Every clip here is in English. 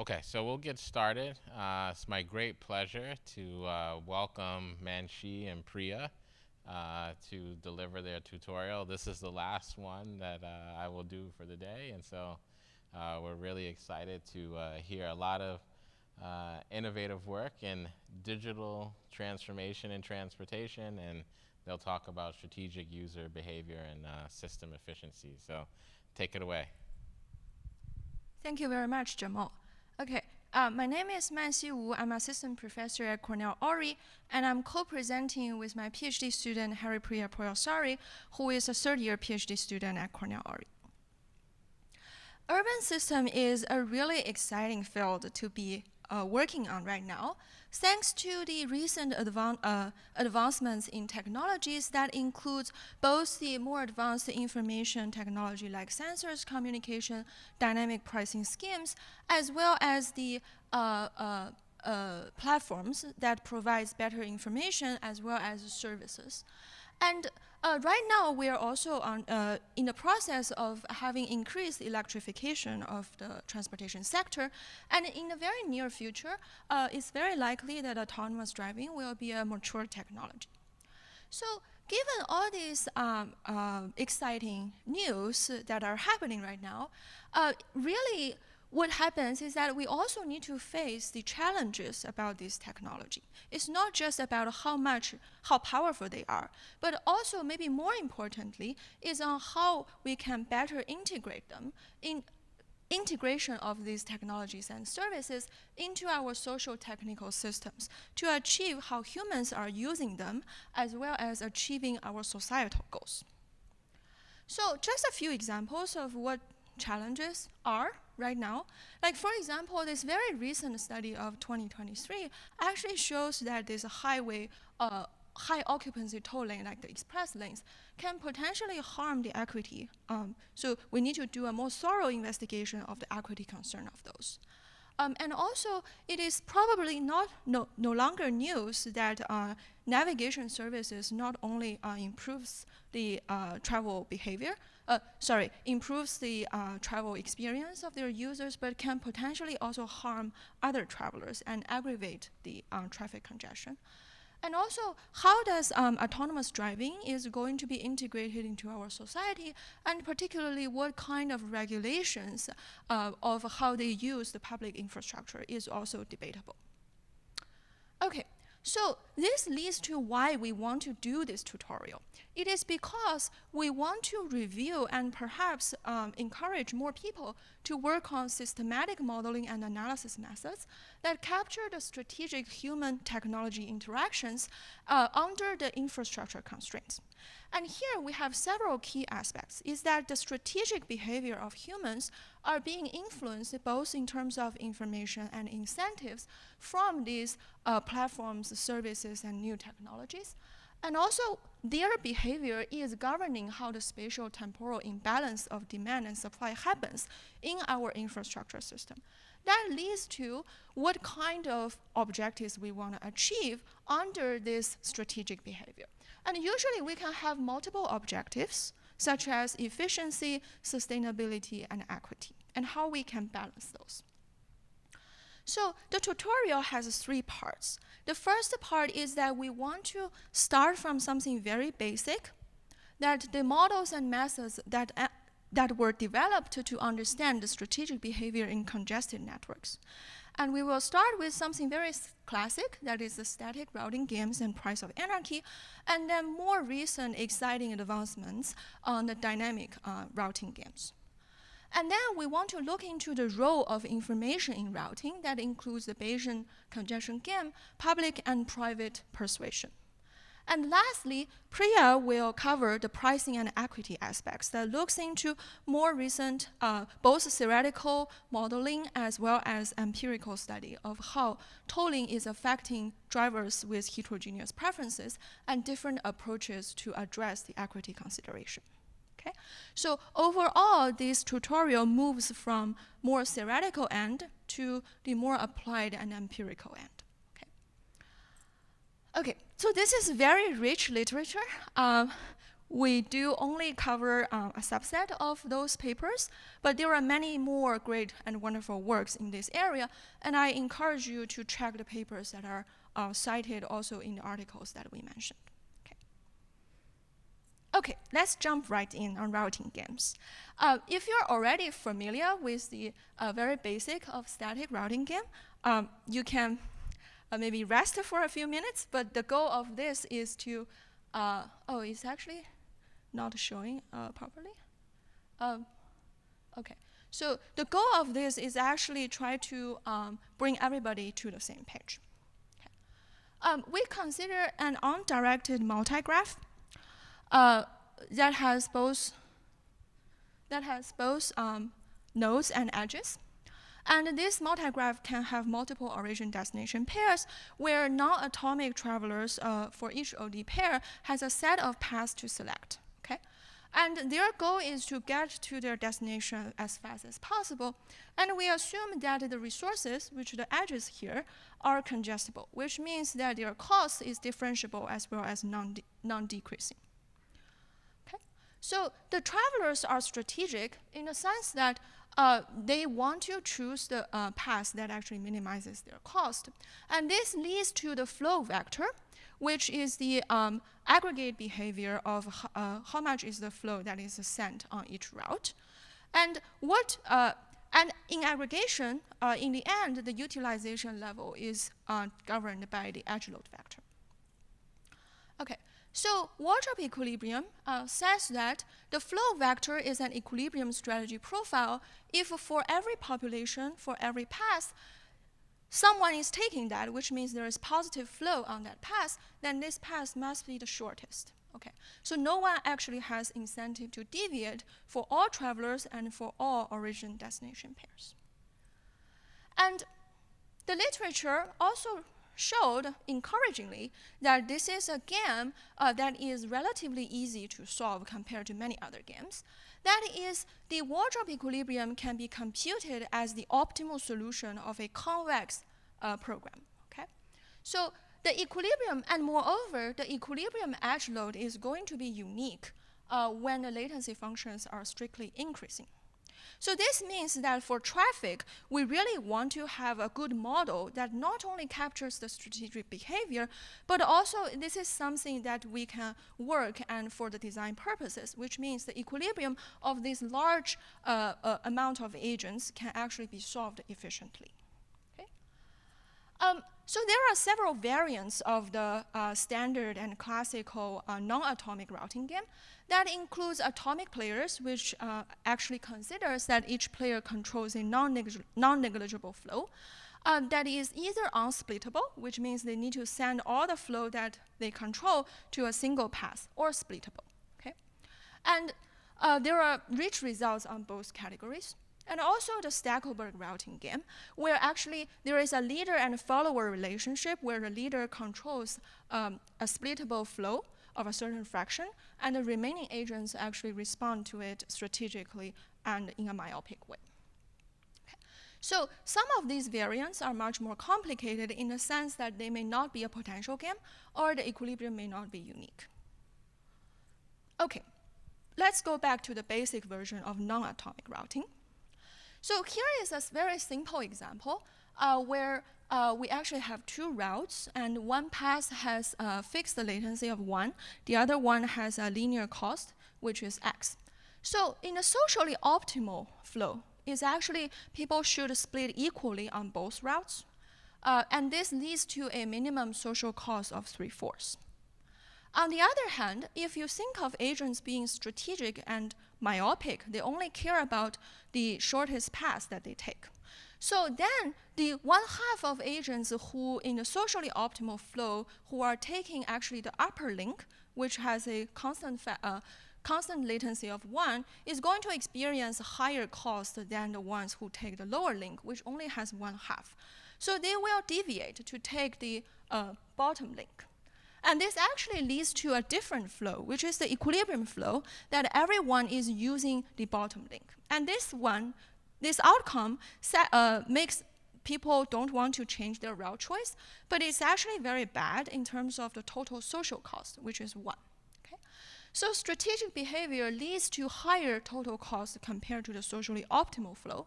Okay, so we'll get started. It's my great pleasure to welcome Manshi and Priya to deliver their tutorial. This is the last one that I will do for the day, and so we're really excited to hear a lot of innovative work in digital transformation and transportation, and they'll talk about strategic user behavior and system efficiency. So take it away. Thank you very much, Jamal. Okay, my name is Manxi Wu. I'm assistant professor at Cornell Ori, and I'm co-presenting with my PhD student, Harry Priya Poyasari, who is a third-year PhD student at Cornell Ori. Urban system is a really exciting field to be working on right now, thanks to the recent advancements in technologies that includes both the more advanced information technology like sensors, communication, dynamic pricing schemes, as well as the platforms that provides better information as well as services. And right now, we are also in the process of having increased electrification of the transportation sector. And in the very near future, it's very likely that autonomous driving will be a mature technology. So given all these exciting news that are happening right now, really what happens is that we also need to face the challenges about this technology. It's not just about how powerful they are, but also maybe more importantly is on how we can better integrate them in integration of these technologies and services into our social technical systems to achieve how humans are using them as well as achieving our societal goals. So just a few examples of what challenges are right now. Like for example, this very recent study of 2023 actually shows that this highway high occupancy toll lane, like the express lanes, can potentially harm the equity. So we need to do a more thorough investigation of the equity concern of those. And also, it is probably no longer news that navigation services not only improves the travel behavior, improves the travel experience of their users, but can potentially also harm other travelers and aggravate the traffic congestion. And also, how does autonomous driving is going to be integrated into our society, and particularly what kind of regulations of how they use the public infrastructure is also debatable. Okay, so this leads to why we want to do this tutorial. It is because we want to review and perhaps encourage more people to work on systematic modeling and analysis methods that capture the strategic human-technology interactions under the infrastructure constraints. And here we have several key aspects, is that the strategic behavior of humans are being influenced both in terms of information and incentives from these platforms, services, and new technologies. And also, their behavior is governing how the spatial temporal imbalance of demand and supply happens in our infrastructure system. That leads to what kind of objectives we want to achieve under this strategic behavior. And usually we can have multiple objectives, such as efficiency, sustainability, and equity, and how we can balance those. So the tutorial has 3 parts. The first part is that we want to start from something very basic, that the models and methods that were developed to understand the strategic behavior in congested networks. And we will start with something very classic, that is the static routing games and price of anarchy, and then more recent exciting advancements on the dynamic routing games. And then we want to look into the role of information in routing that includes the Bayesian congestion game, public and private persuasion. And lastly, Priya will cover the pricing and equity aspects that looks into more recent, both theoretical modeling as well as empirical study of how tolling is affecting drivers with heterogeneous preferences and different approaches to address the equity consideration. Okay? So overall, this tutorial moves from more theoretical end to the more applied and empirical end. Okay, so this is very rich literature. we do only cover a subset of those papers, but there are many more great and wonderful works in this area, and I encourage you to check the papers that are cited also in the articles that we mentioned. Okay, let's jump right in on routing games. If you're already familiar with the very basic of static routing game, you can maybe rest for a few minutes, but the goal of this is to, oh, it's actually not showing properly. Okay, so the goal of this is actually try to bring everybody to the same page. Okay. We consider an undirected multigraph that has both nodes and edges. And this multigraph can have multiple origin-destination pairs where non-atomic travelers for each OD pair has a set of paths to select. Okay? And their goal is to get to their destination as fast as possible. And we assume that the resources, which the edges here, are congestible, which means that their cost is differentiable as well as non-decreasing. Okay? So the travelers are strategic in the sense that they want to choose the path that actually minimizes their cost. And this leads to the flow vector, which is the aggregate behavior of how much is the flow that is sent on each route. And and in aggregation, in the end, the utilization level is governed by the edge load vector. Okay, so wardrobe equilibrium says that the flow vector is an equilibrium strategy profile if for every population, for every path, someone is taking that, which means there is positive flow on that path, then this path must be the shortest. Okay, so no one actually has incentive to deviate for all travelers and for all origin-destination pairs. And the literature also showed, encouragingly, that this is a game that is relatively easy to solve compared to many other games. That is, the wardrobe equilibrium can be computed as the optimal solution of a convex program. Okay? So the equilibrium, and moreover, the equilibrium edge load is going to be unique when the latency functions are strictly increasing. So this means that for traffic, we really want to have a good model that not only captures the strategic behavior, but also this is something that we can work and for the design purposes, which means the equilibrium of this large amount of agents can actually be solved efficiently. Okay? So there are several variants of the standard and classical non-atomic routing game. That includes atomic players, which actually considers that each player controls a non-negligible flow. That is either unsplittable, which means they need to send all the flow that they control to a single path, or splittable. Okay? And there are rich results on both categories. And also the Stackelberg routing game, where actually there is a leader and follower relationship where the leader controls a splittable flow of a certain fraction, and the remaining agents actually respond to it strategically and in a myopic way. Okay. So some of these variants are much more complicated in the sense that they may not be a potential game, or the equilibrium may not be unique. Okay, let's go back to the basic version of non-atomic routing. So here is a very simple example where we actually have two routes, and one path has a fixed latency of 1. The other one has a linear cost, which is x. So in a socially optimal flow, is actually people should split equally on both routes. And this leads to a minimum social cost of 3/4. On the other hand, if you think of agents being strategic and myopic, they only care about the shortest path that they take. So then the 1/2 of agents who in the socially optimal flow who are taking actually the upper link, which has a constant latency of 1, is going to experience higher cost than the ones who take the lower link, which only has 1/2. So they will deviate to take the bottom link. And this actually leads to a different flow, which is the equilibrium flow, that everyone is using the bottom link. And this outcome makes people don't want to change their route choice, but it's actually very bad in terms of the total social cost, which is 1. Okay? So strategic behavior leads to higher total cost compared to the socially optimal flow.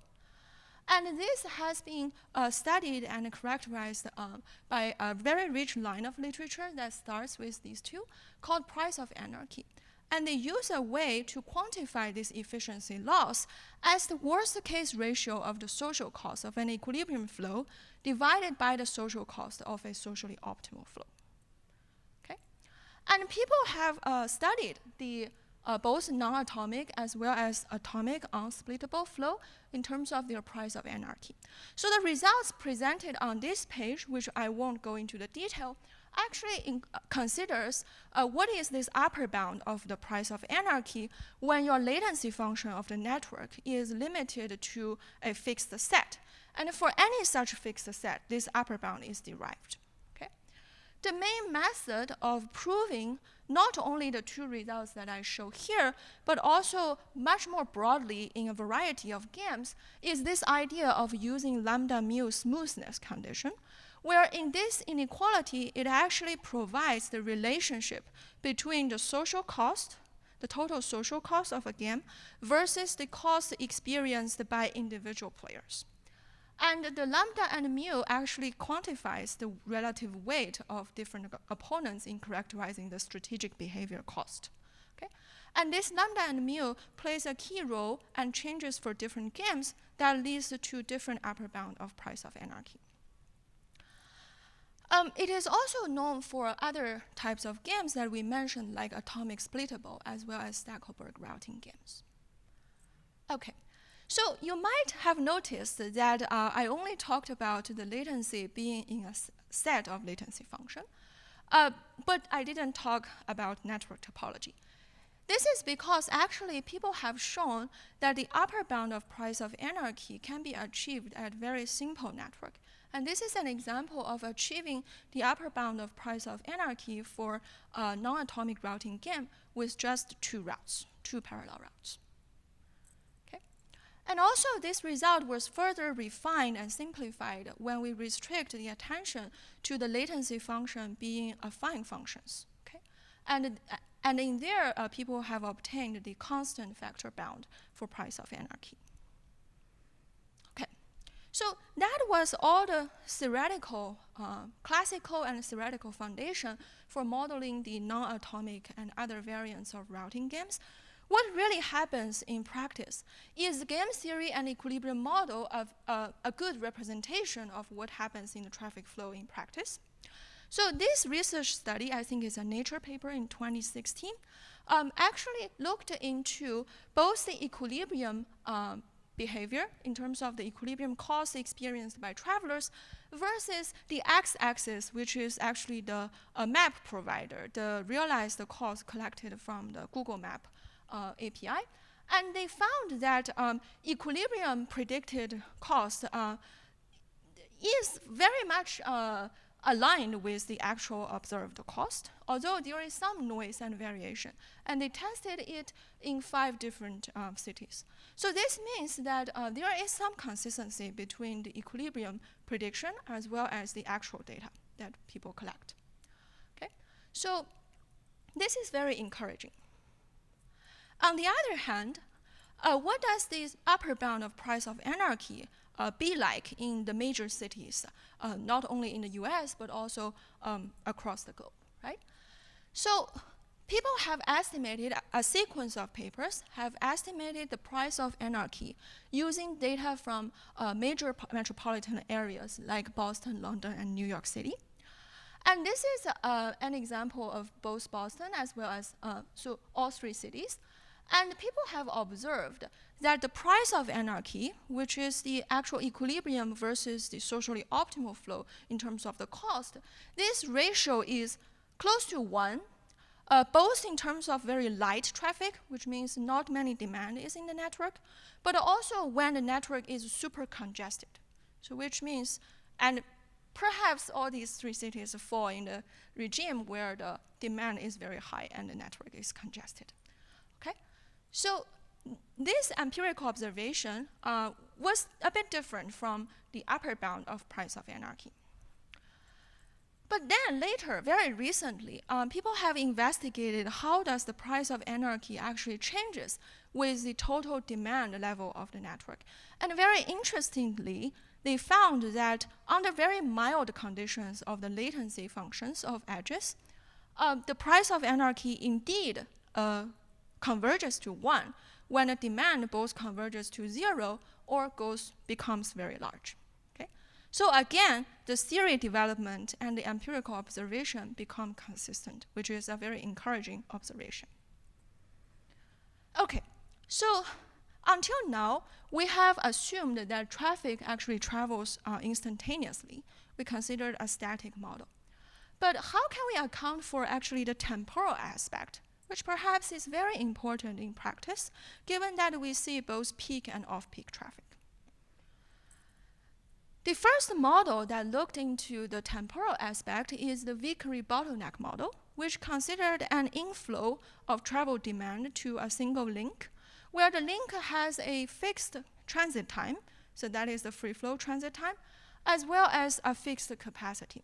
And this has been studied and characterized by a very rich line of literature that starts with these two, called price of anarchy. And they use a way to quantify this efficiency loss as the worst case ratio of the social cost of an equilibrium flow divided by the social cost of a socially optimal flow. Okay? And people have studied the both non-atomic as well as atomic unsplittable flow in terms of their price of anarchy. So the results presented on this page, which I won't go into the detail, actually considers what is this upper bound of the price of anarchy when your latency function of the network is limited to a fixed set. And for any such fixed set, this upper bound is derived. Okay? The main method of proving not only the two results that I show here, but also much more broadly in a variety of games, is this idea of using lambda mu smoothness condition, where in this inequality, it actually provides the relationship between the social cost, the total social cost of a game, versus the cost experienced by individual players. And the lambda and mu actually quantifies the relative weight of different opponents in characterizing the strategic behavior cost. Okay? And this lambda and mu plays a key role and changes for different games that leads to different upper bound of price of anarchy. It is also known for other types of games that we mentioned, like atomic splittable, as well as Stackelberg routing games. Okay. So you might have noticed that I only talked about the latency being in a set of latency function, but I didn't talk about network topology. This is because actually people have shown that the upper bound of price of anarchy can be achieved at very simple network. And this is an example of achieving the upper bound of price of anarchy for a non-atomic routing game with just two routes, two parallel routes. And also, this result was further refined and simplified when we restrict the attention to the latency function being affine functions. Okay? And in there, people have obtained the constant factor bound for price of anarchy. Okay, so that was all the theoretical, classical and theoretical foundation for modeling the non-atomic and other variants of routing games. What really happens in practice is the game theory and equilibrium model of a good representation of what happens in the traffic flow in practice. So this research study, I think is a Nature paper in 2016, actually looked into both the equilibrium behavior in terms of the equilibrium cost experienced by travelers versus the x-axis, which is actually the map provider, the realized cost collected from the Google Map API, and they found that equilibrium predicted cost is very much aligned with the actual observed cost, although there is some noise and variation. And they tested it in 5 different cities. So this means that there is some consistency between the equilibrium prediction as well as the actual data that people collect. Okay? So this is very encouraging. On the other hand, what does this upper bound of price of anarchy be like in the major cities, not only in the US, but also across the globe, right? So people have estimated, a sequence of papers have estimated the price of anarchy using data from major metropolitan areas like Boston, London, and New York City. And this is an example of both Boston as well as so all 3 cities. And people have observed that the price of anarchy, which is the actual equilibrium versus the socially optimal flow in terms of the cost, this ratio is close to 1, both in terms of very light traffic, which means not many demand is in the network, but also when the network is super congested. So which means, and perhaps all these 3 cities fall in the regime where the demand is very high and the network is congested. Okay? So this empirical observation was a bit different from the upper bound of price of anarchy. But then later, very recently, people have investigated how does the price of anarchy actually changes with the total demand level of the network. And very interestingly, they found that under very mild conditions of the latency functions of edges, the price of anarchy indeed converges to 1 when the demand both converges to 0 or becomes very large. So again, the theory development and the empirical observation become consistent, which is a very encouraging observation. Okay, so until now, we have assumed that traffic actually travels instantaneously. We considered a static model. But how can we account for actually the temporal aspect, which perhaps is very important in practice, given that we see both peak and off-peak traffic? The first model that looked into the temporal aspect is the Vickery bottleneck model, which considered an inflow of travel demand to a single link, where the link has a fixed transit time, so that is the free flow transit time, as well as a fixed capacity.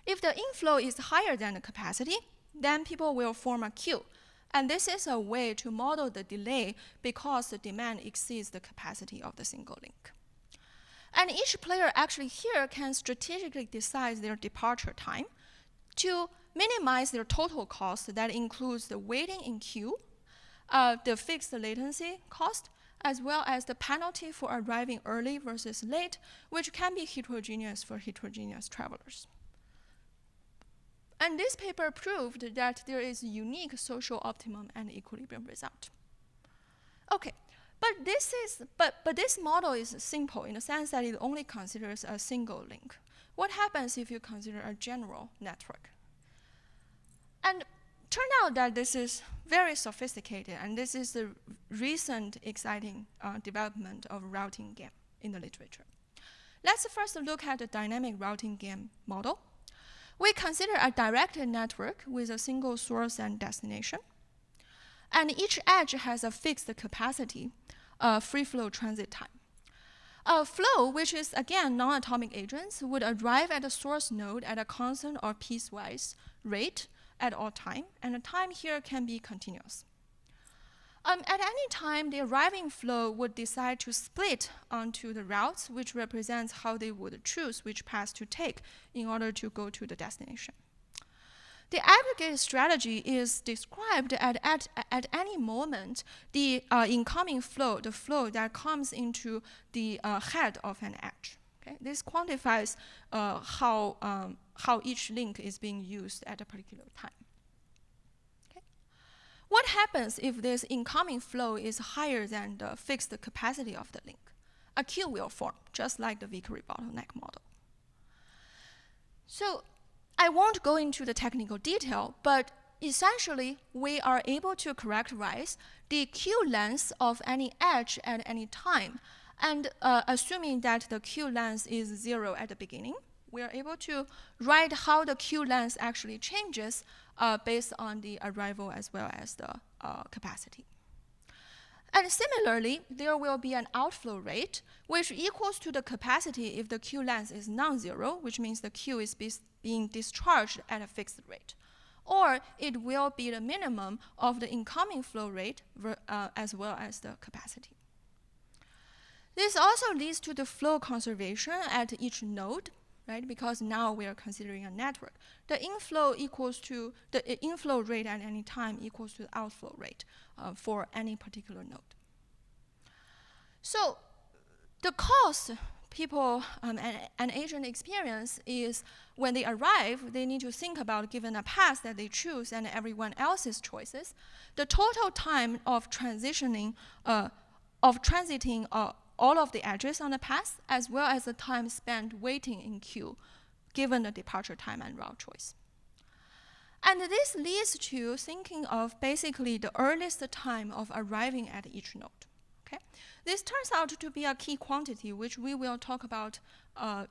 If the inflow is higher than the capacity, then people will form a queue. And this is a way to model the delay because the demand exceeds the capacity of the single link. And each player actually here can strategically decide their departure time to minimize their total cost that includes the waiting in queue, the fixed latency cost, as well as the penalty for arriving early versus late, which can be heterogeneous for heterogeneous travelers. And this paper proved that there is a unique social optimum and equilibrium result. Okay. But this model is simple in the sense that it only considers a single link. What happens if you consider a general network? And turned out that this is very sophisticated, and this is the recent exciting development of routing game in the literature. Let's first look at the dynamic routing game model. We consider a directed network with a single source and destination. And each edge has a fixed capacity, free flow transit time. Flow, which is again non-atomic agents, would arrive at a source node at a constant or piecewise rate at all time, and the time here can be continuous. At any time, the arriving flow would decide to split onto the routes, which represents how they would choose which path to take in order to go to the destination. The aggregate strategy is described at any moment the incoming flow, the flow that comes into the head of an edge. Okay? This quantifies how each link is being used at a particular time. Okay? What happens if this incoming flow is higher than the fixed capacity of the link? A queue will form, just like the Vickery bottleneck model. So I won't go into the technical detail, but essentially, we are able to characterize the queue length of any edge at any time. And assuming that the queue length is 0 at the beginning, we are able to write how the queue length actually changes based on the arrival as well as the capacity. And similarly, there will be an outflow rate, which equals to the capacity if the queue length is non-zero, which means the queue is being discharged at a fixed rate. Or it will be the minimum of the incoming flow rate as well as the capacity. This also leads to the flow conservation at each node, right? Because now we are considering a network. The inflow rate at any time equals to the outflow rate for any particular node. So the cost people an agent experience is when they arrive, they need to think about, given a path that they choose and everyone else's choices, the total time of transiting all of the edges on the path, as well as the time spent waiting in queue, given the departure time and route choice. And this leads to thinking of basically the earliest time of arriving at each node. Okay? This turns out to be a key quantity, which we will talk about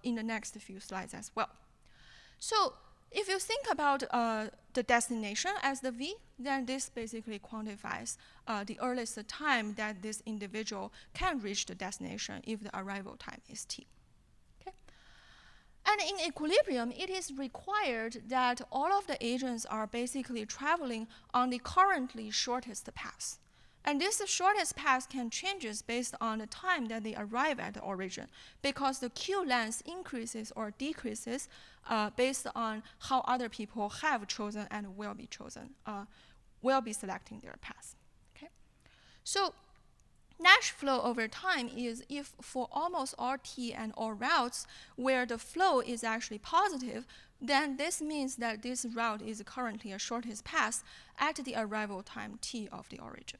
in the next few slides as well. So if you think about the destination as the V, then this basically quantifies the earliest time that this individual can reach the destination if the arrival time is T. Okay? And in equilibrium, it is required that all of the agents are basically traveling on the currently shortest path. And this shortest path can change based on the time that they arrive at the origin, because the queue length increases or decreases based on how other people have chosen and will be selecting their path. Okay? So Nash flow over time is if for almost all t and all routes where the flow is actually positive, then this means that this route is currently a shortest path at the arrival time t of the origin.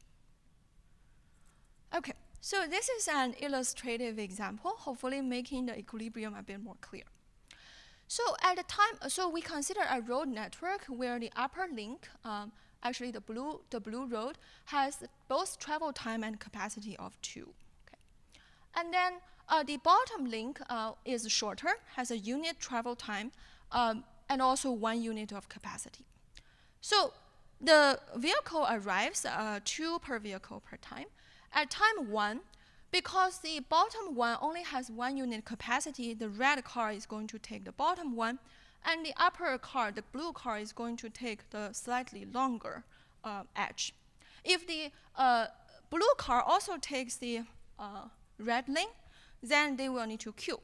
Okay, so this is an illustrative example, hopefully making the equilibrium a bit more clear. So at the time, so we consider a road network where the upper link, actually the blue road, has both travel time and capacity of 2. Okay. And then the bottom link is shorter, has a unit travel time, and also 1 unit of capacity. So the vehicle arrives 2 per vehicle per time. At time 1, because the bottom one only has 1 unit capacity, the red car is going to take the bottom one, and the upper car, the blue car, is going to take the slightly longer edge. If the blue car also takes the red lane, then they will need to queue.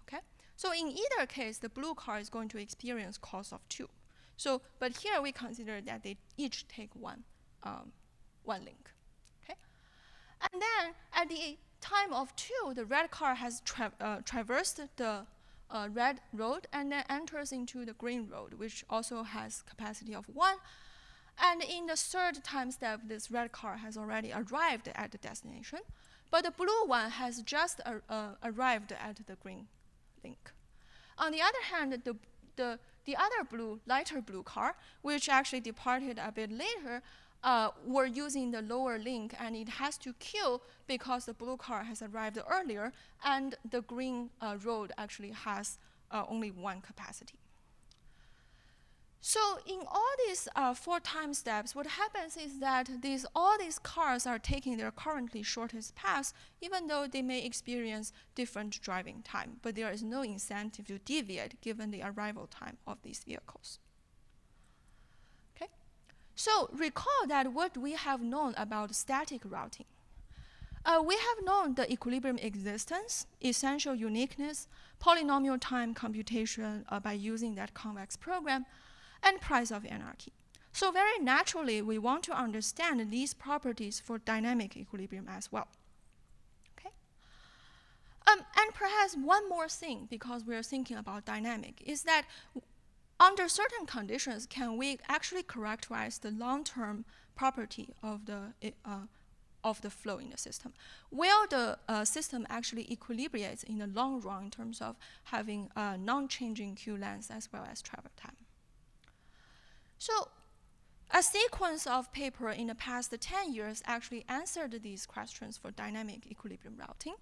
Okay? So in either case, the blue car is going to experience cost of 2. So, but here we consider that they each take one link. And then at the time of 2, the red car has traversed the red road and then enters into the green road, which also has capacity of 1. And in the third time step, this red car has already arrived at the destination, but the blue one has just arrived at the green link. On the other hand, the other lighter blue car, which actually departed a bit later, were using the lower link, and it has to queue because the blue car has arrived earlier, and the green road actually has only 1 capacity. So in all these 4 time steps, what happens is that all these cars are taking their currently shortest path, even though they may experience different driving time, but there is no incentive to deviate given the arrival time of these vehicles. So recall that what we have known about static routing. We have known the equilibrium existence, essential uniqueness, polynomial time computation by using that convex program, and price of anarchy. So very naturally, we want to understand these properties for dynamic equilibrium as well. Okay? And perhaps one more thing, because we're thinking about dynamic, is that under certain conditions, can we actually characterize the long-term property of the flow in the system? Will the system actually equilibrates in the long run in terms of having non-changing queue length as well as travel time? So a sequence of paper in the past 10 years actually answered these questions for dynamic equilibrium routing.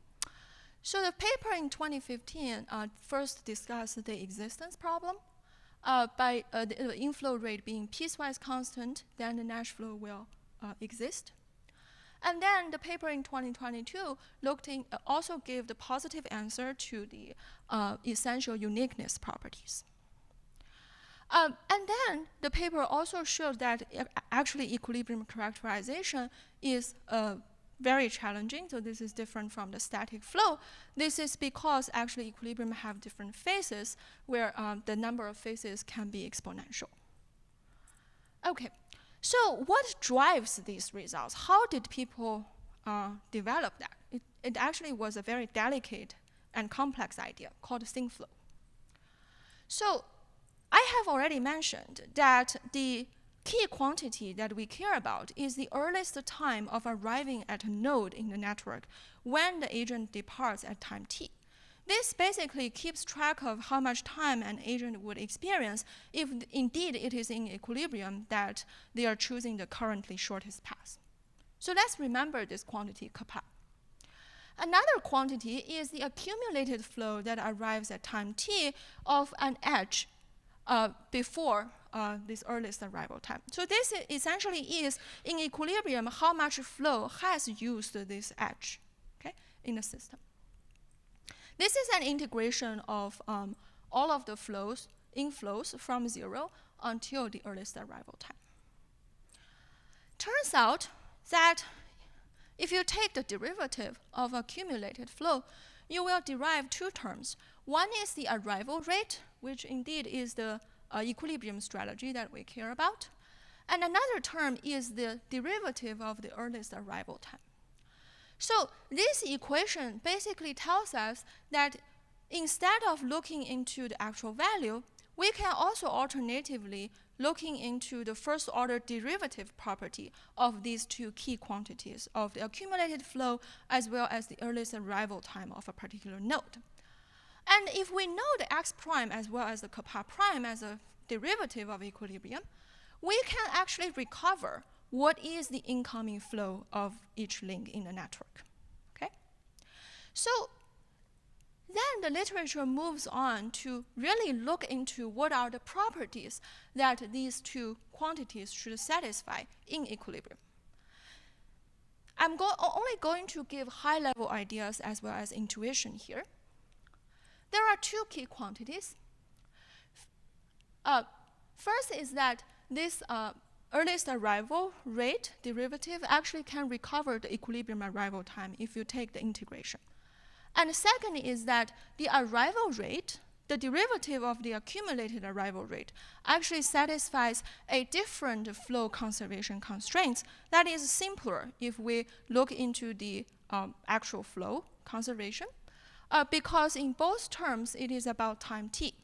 So the paper in 2015 first discussed the existence problem. By the inflow rate being piecewise constant, then the Nash flow will exist. And then the paper in 2022 also gave the positive answer to the essential uniqueness properties. And then the paper also showed that actually equilibrium characterization is very challenging, so this is different from the static flow. This is because actually equilibrium have different phases where the number of phases can be exponential. Okay, so what drives these results? How did people develop that? It actually was a very delicate and complex idea called sync flow. So I have already mentioned that the key quantity that we care about is the earliest time of arriving at a node in the network when the agent departs at time t. This basically keeps track of how much time an agent would experience if indeed it is in equilibrium that they are choosing the currently shortest path. So let's remember this quantity kappa. Another quantity is the accumulated flow that arrives at time t of an edge before this earliest arrival time. So this essentially is, in equilibrium, how much flow has used this edge, okay, in the system. This is an integration of all of the inflows from 0 until the earliest arrival time. Turns out that if you take the derivative of accumulated flow, you will derive two terms. One is the arrival rate, which indeed is the equilibrium strategy that we care about. And another term is the derivative of the earliest arrival time. So this equation basically tells us that instead of looking into the actual value, we can also alternatively looking into the first order derivative property of these two key quantities of the accumulated flow as well as the earliest arrival time of a particular node. And if we know the x prime as well as the kappa prime as a derivative of equilibrium, we can actually recover what is the incoming flow of each link in the network. Okay? So then the literature moves on to really look into what are the properties that these two quantities should satisfy in equilibrium. I'm only going to give high-level ideas as well as intuition here. There are two key quantities. First is that this earliest arrival rate derivative actually can recover the equilibrium arrival time if you take the integration. And the second is that the arrival rate, the derivative of the accumulated arrival rate, actually satisfies a different flow conservation constraints that is simpler if we look into the actual flow conservation, because in both terms it is about time t.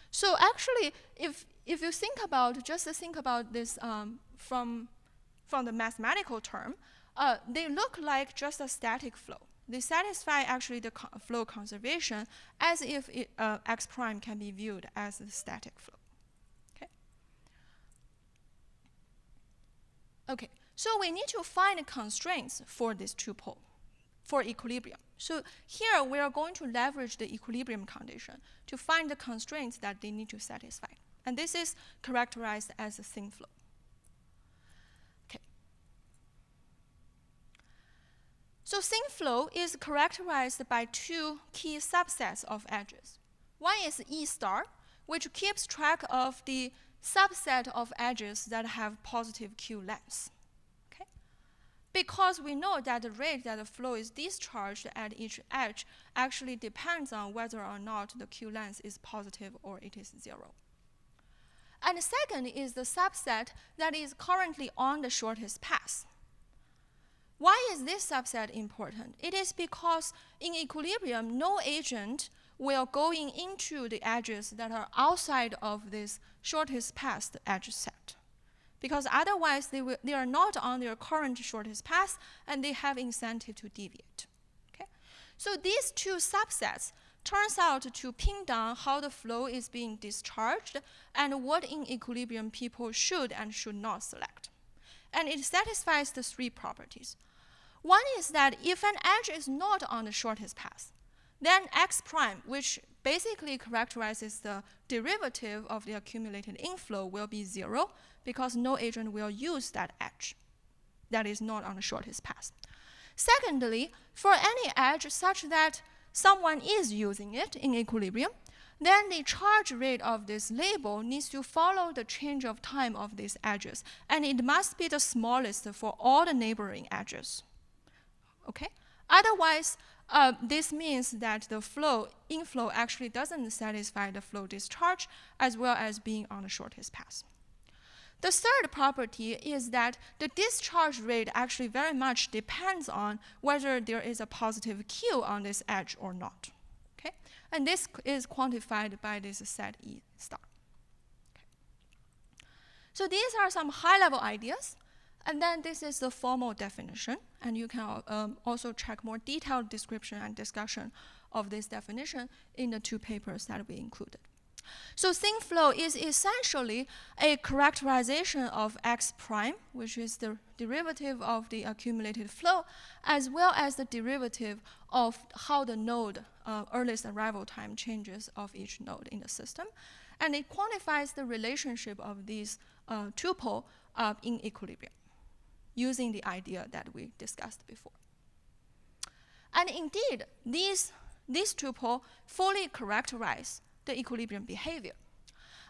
So actually, if you think about this from the mathematical term, they look like just a static flow. They satisfy actually the flow conservation as if x prime can be viewed as a static flow. Okay, so we need to find constraints for this tuple for equilibrium. So here we are going to leverage the equilibrium condition to find the constraints that they need to satisfy. And this is characterized as a thin flow. Okay. So thin flow is characterized by two key subsets of edges. One is E star, which keeps track of the subset of edges that have positive Q lengths. Okay? Because we know that the rate that the flow is discharged at each edge actually depends on whether or not the Q length is positive or it is 0. And the second is the subset that is currently on the shortest path. Why is this subset important? It is because in equilibrium, no agent will going into the edges that are outside of this shortest path edge set. Because otherwise, they are not on their current shortest path, and they have incentive to deviate. Okay? So these two subsets turns out to pin down how the flow is being discharged and what in equilibrium people should and should not select. And it satisfies the three properties. One is that if an edge is not on the shortest path, then x prime, which basically characterizes the derivative of the accumulated inflow, will be 0 because no agent will use that edge that is not on the shortest path. Secondly, for any edge such that someone is using it in equilibrium, then the charge rate of this label needs to follow the change of time of these edges, and it must be the smallest for all the neighboring edges. Okay? Otherwise, this means that the inflow actually doesn't satisfy the flow discharge as well as being on the shortest path. The third property is that the discharge rate actually very much depends on whether there is a positive Q on this edge or not. Okay? And this is quantified by this set E star. Okay. So these are some high-level ideas. And then this is the formal definition. And you can also check more detailed description and discussion of this definition in the two papers that we included. So thin flow is essentially a characterization of x prime, which is the derivative of the accumulated flow, as well as the derivative of how the node earliest arrival time changes of each node in the system. And it quantifies the relationship of these tuple in equilibrium, using the idea that we discussed before. And indeed, these tuple fully characterize the equilibrium behavior.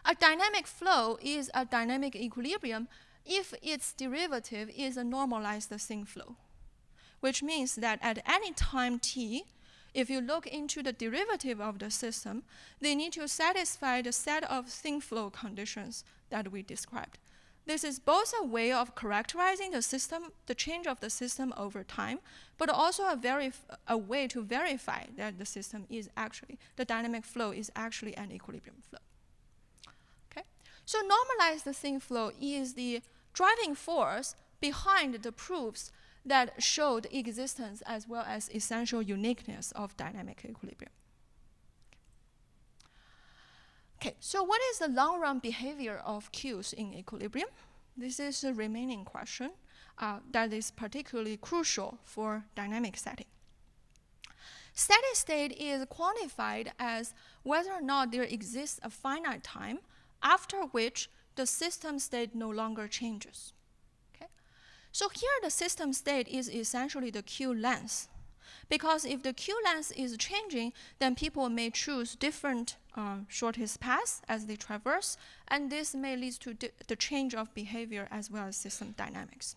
A dynamic flow is a dynamic equilibrium if its derivative is a normalized thin flow, which means that at any time t, if you look into the derivative of the system, they need to satisfy the set of thin flow conditions that we described. This is both a way of characterizing the system, the change of the system over time, but also a way to verify that the system is actually, the dynamic flow is actually an equilibrium flow. Okay? So normalized thin flow is the driving force behind the proofs that show the existence as well as essential uniqueness of dynamic equilibrium. Okay, so what is the long-run behavior of Qs in equilibrium? This is the remaining question that is particularly crucial for dynamic setting. Steady state is quantified as whether or not there exists a finite time after which the system state no longer changes. Okay? So here the system state is essentially the Q length. Because if the Q length is changing, then people may choose different shortest paths as they traverse, and this may lead to the change of behavior as well as system dynamics.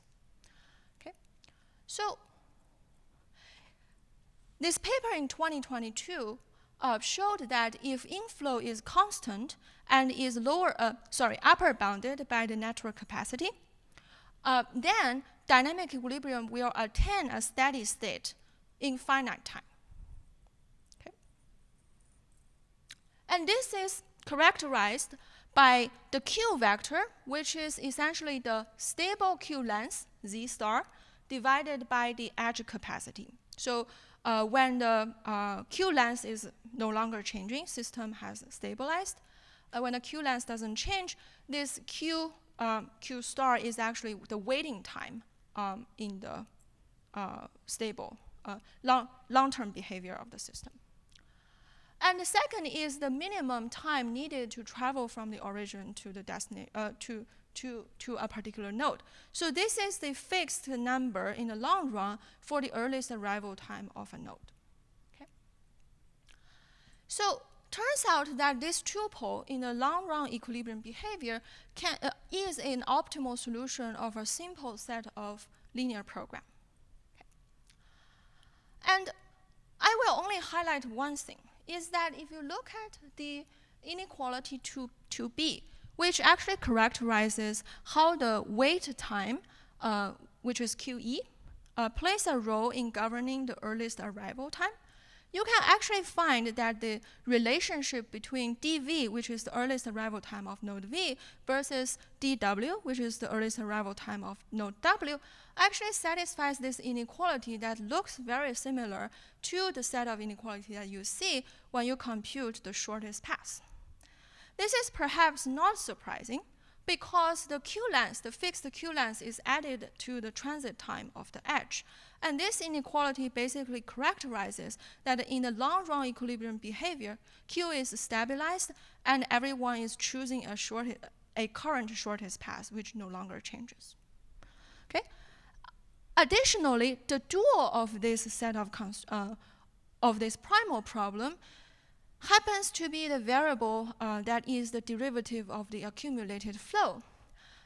Okay? So this paper in 2022 showed that if inflow is constant and is upper bounded by the network capacity, then dynamic equilibrium will attain a steady state in finite time. Okay? And this is characterized by the Q vector, which is essentially the stable Q length, Z star, divided by the edge capacity. So when the Q length is no longer changing, system has stabilized. When the Q length doesn't change, this Q star is actually the waiting time in the stable long-term behavior of the system. And the second is the minimum time needed to travel from the origin to the to a particular node. So this is the fixed number in the long run for the earliest arrival time of a node. Okay? So turns out that this tuple in the long run equilibrium behavior is an optimal solution of a simple set of linear program. And I will only highlight one thing, is that if you look at the inequality 2b, which actually characterizes how the wait time, which is QE, plays a role in governing the earliest arrival time, you can actually find that the relationship between dV, which is the earliest arrival time of node V, versus dW, which is the earliest arrival time of node W, actually satisfies this inequality that looks very similar to the set of inequality that you see when you compute the shortest path. This is perhaps not surprising because the Q length, the fixed Q length, is added to the transit time of the edge. And this inequality basically characterizes that in the long run equilibrium behavior, Q is stabilized and everyone is choosing a current shortest path which no longer changes. Okay? Additionally, the dual of this set of this primal problem happens to be the variable that is the derivative of the accumulated flow.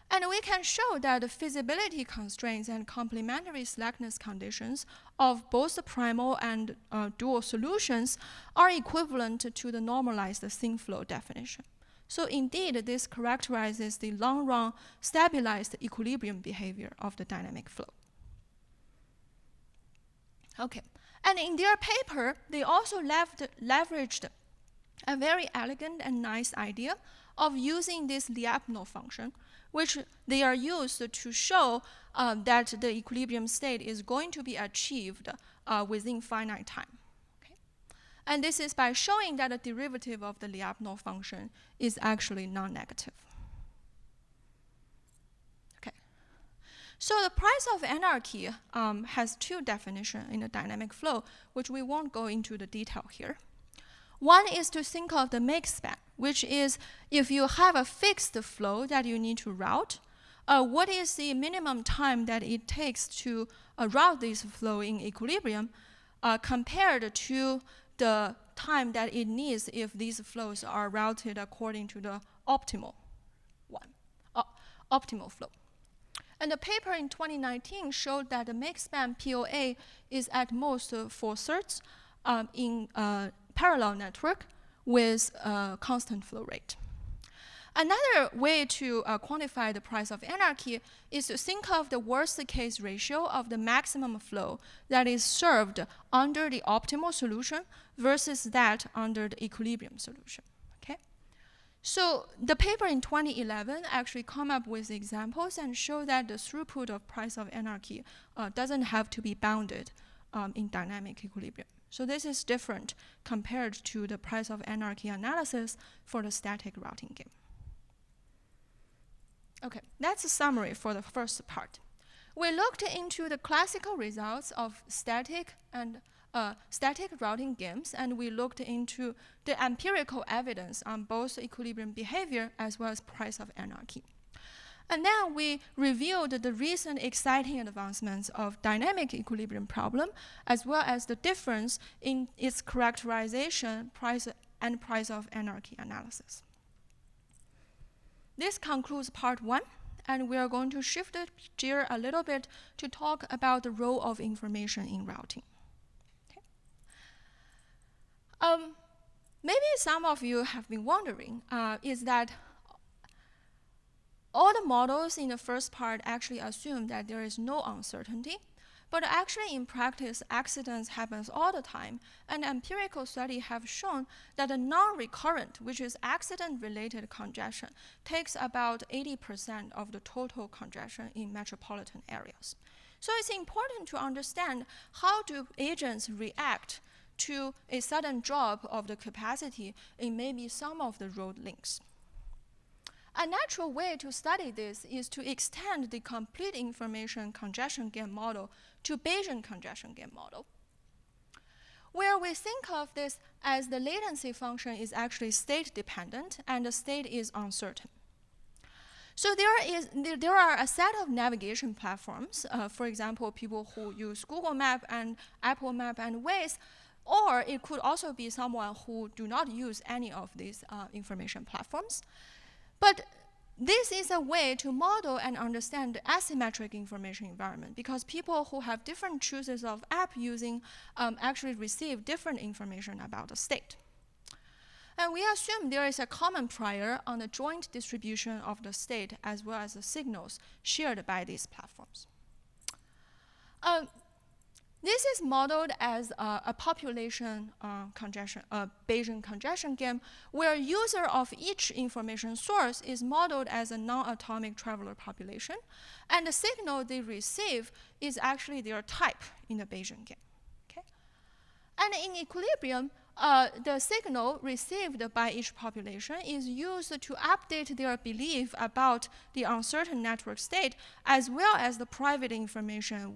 And we can show that the feasibility constraints and complementary slackness conditions of both the primal and dual solutions are equivalent to the normalized thin flow definition. So indeed, this characterizes the long-run stabilized equilibrium behavior of the dynamic flow. Okay, and in their paper, they also leveraged a very elegant and nice idea of using this Lyapunov function, which they are used to show that the equilibrium state is going to be achieved within finite time. Okay? And this is by showing that the derivative of the Lyapunov function is actually non-negative. Okay. So the price of anarchy has two definitions in the dynamic flow, which we won't go into the detail here. One is to think of the make span, which is if you have a fixed flow that you need to route, what is the minimum time that it takes to route this flow in equilibrium compared to the time that it needs if these flows are routed according to the optimal optimal flow. And the paper in 2019 showed that the mixed-band POA is at most 4 thirds in a parallel network with a constant flow rate. Another way to quantify the price of anarchy is to think of the worst-case ratio of the maximum flow that is served under the optimal solution versus that under the equilibrium solution. Okay? So the paper in 2011 actually come up with examples and show that the throughput of price of anarchy doesn't have to be bounded in dynamic equilibrium. So this is different compared to the price of anarchy analysis for the static routing game. Okay, that's a summary for the first part. We looked into the classical results of static routing games, and we looked into the empirical evidence on both equilibrium behavior as well as price of anarchy. And then we reviewed the recent exciting advancements of dynamic equilibrium problem, as well as the difference in its characterization, price of anarchy analysis. This concludes part 1, and we are going to shift the gear a little bit to talk about the role of information in routing. Okay. Maybe some of you have been wondering, is that all the models in the first part actually assume that there is no uncertainty, but actually in practice, accidents happens all the time, and empirical studies have shown that a non-recurrent, which is accident-related congestion, takes about 80% of the total congestion in metropolitan areas. So it's important to understand how do agents react to a sudden drop of the capacity in maybe some of the road links. A natural way to study this is to extend the complete information congestion game model to Bayesian congestion game model, where we think of this as the latency function is actually state dependent and the state is uncertain. So there are a set of navigation platforms, for example, people who use Google Map and Apple Map and Waze, or it could also be someone who do not use any of these information platforms. But this is a way to model and understand the asymmetric information environment, because people who have different choices of app using actually receive different information about the state. And we assume there is a common prior on the joint distribution of the state as well as the signals shared by these platforms. This is modeled as a population congestion, Bayesian congestion game, where user of each information source is modeled as a non-atomic traveler population, and the signal they receive is actually their type in the Bayesian game. Okay? And in equilibrium, the signal received by each population is used to update their belief about the uncertain network state, as well as the private information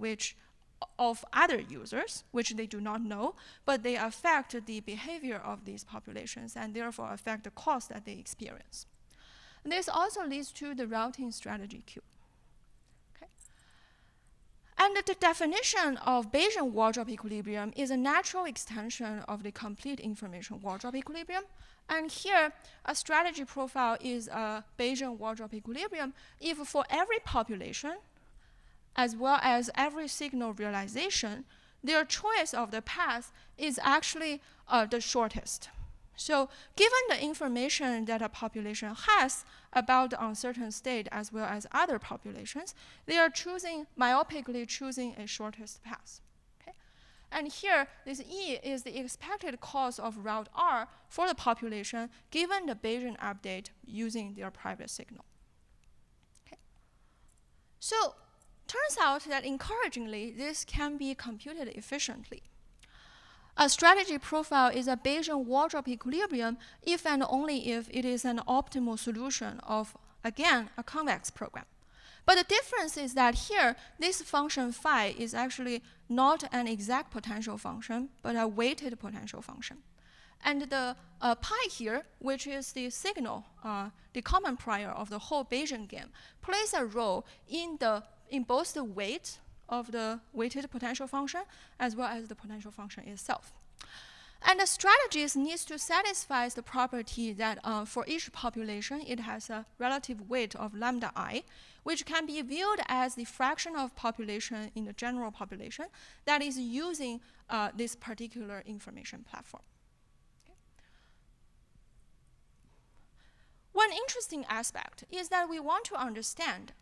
of other users, which they do not know, but they affect the behavior of these populations and therefore affect the cost that they experience. And this also leads to the routing strategy queue. Okay? And the definition of Bayesian wall-drop equilibrium is a natural extension of the complete information wall-drop equilibrium. And here, a strategy profile is a Bayesian wall-drop equilibrium if for every population, as well as every signal realization, their choice of the path is actually the shortest. So given the information that a population has about the uncertain state as well as other populations, they are myopically choosing a shortest path. Okay? And here, this E is the expected cost of route R for the population given the Bayesian update using their private signal. Okay? So turns out that encouragingly, this can be computed efficiently. A strategy profile is a Bayesian wall-drop equilibrium if and only if it is an optimal solution of, again, a convex program. But the difference is that here, this function phi is actually not an exact potential function, but a weighted potential function. And the pi here, which is the signal, the common prior of the whole Bayesian game, plays a role in both the weight of the weighted potential function as well as the potential function itself. And the strategist needs to satisfy the property that for each population, it has a relative weight of lambda I, which can be viewed as the fraction of population in the general population that is using this particular information platform. Okay. One interesting aspect is that we want to understand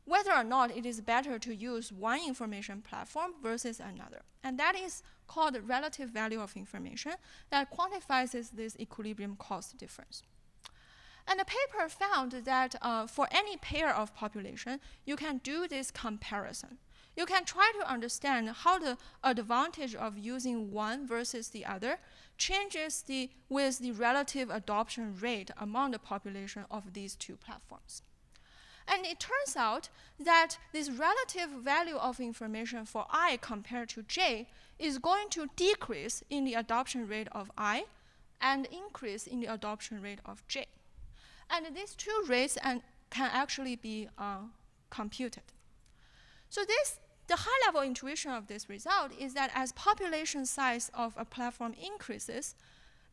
whether or not it is better to use one information platform versus another. And that is called the relative value of information that quantifies this equilibrium cost difference. And the paper found that for any pair of population, you can do this comparison. You can try to understand how the advantage of using one versus the other changes with the relative adoption rate among the population of these two platforms. And it turns out that this relative value of information for I compared to J is going to decrease in the adoption rate of I and increase in the adoption rate of J. And these two rates can actually be computed. So the high-level intuition of this result is that as population size of a platform increases,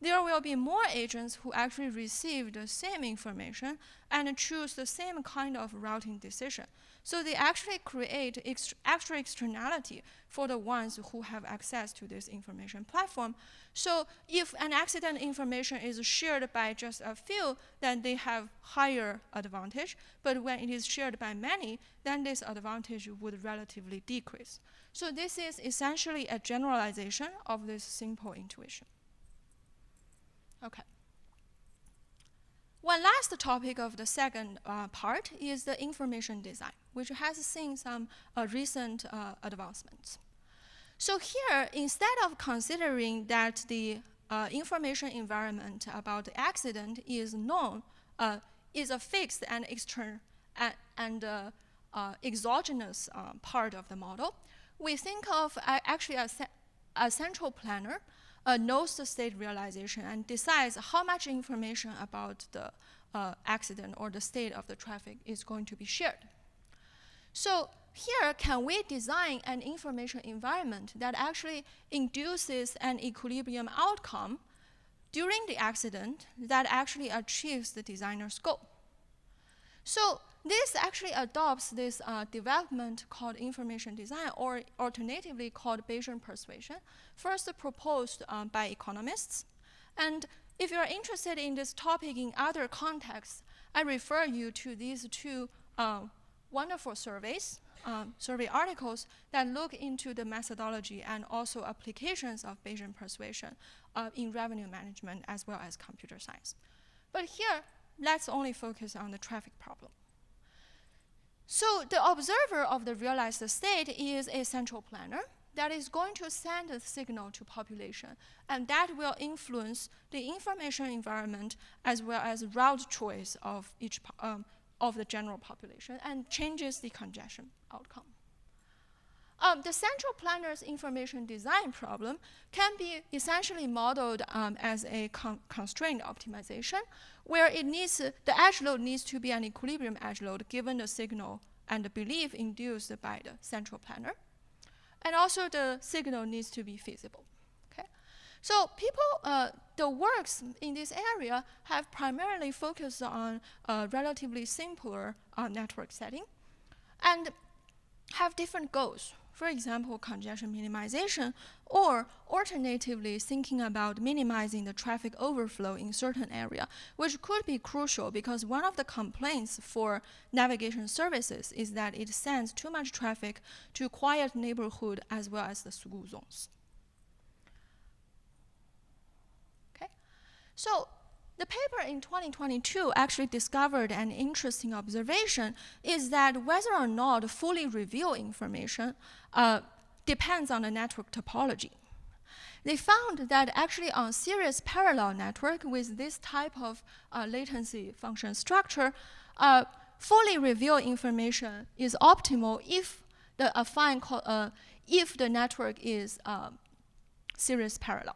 there will be more agents who actually receive the same information and choose the same kind of routing decision. So they actually create extra externality for the ones who have access to this information platform. So if an accident information is shared by just a few, then they have higher advantage. But when it is shared by many, then this advantage would relatively decrease. So this is essentially a generalization of this simple intuition. Okay. One last topic of the second part is the information design, which has seen some recent advancements. So here, instead of considering that the information environment about the accident is known, is a fixed and exogenous part of the model, we think of actually a central planner knows the state realization and decides how much information about the accident or the state of the traffic is going to be shared. So here, can we design an information environment that actually induces an equilibrium outcome during the accident that actually achieves the designer's goal? So this actually adopts this development called information design, or alternatively called Bayesian persuasion, first proposed by economists. And if you're interested in this topic in other contexts, I refer you to these two wonderful survey articles that look into the methodology and also applications of Bayesian persuasion in revenue management as well as computer science. But here, let's only focus on the traffic problem. So the observer of the realized state is a central planner that is going to send a signal to population, and that will influence the information environment as well as route choice of each of the general population and changes the congestion outcome. The central planner's information design problem can be essentially modeled as a constrained optimization, where the edge load needs to be an equilibrium edge load given the signal and the belief induced by the central planner. And also the signal needs to be feasible. Okay? So the works in this area have primarily focused on a relatively simpler network setting and have different goals. For example, congestion minimization, or alternatively thinking about minimizing the traffic overflow in certain area, which could be crucial because one of the complaints for navigation services is that it sends too much traffic to quiet neighborhood as well as the school zones. Okay, so the paper in 2022 actually discovered an interesting observation is that whether or not fully reveal information depends on the network topology. They found that actually on series parallel network with this type of latency function structure, fully reveal information is optimal if the network is series parallel.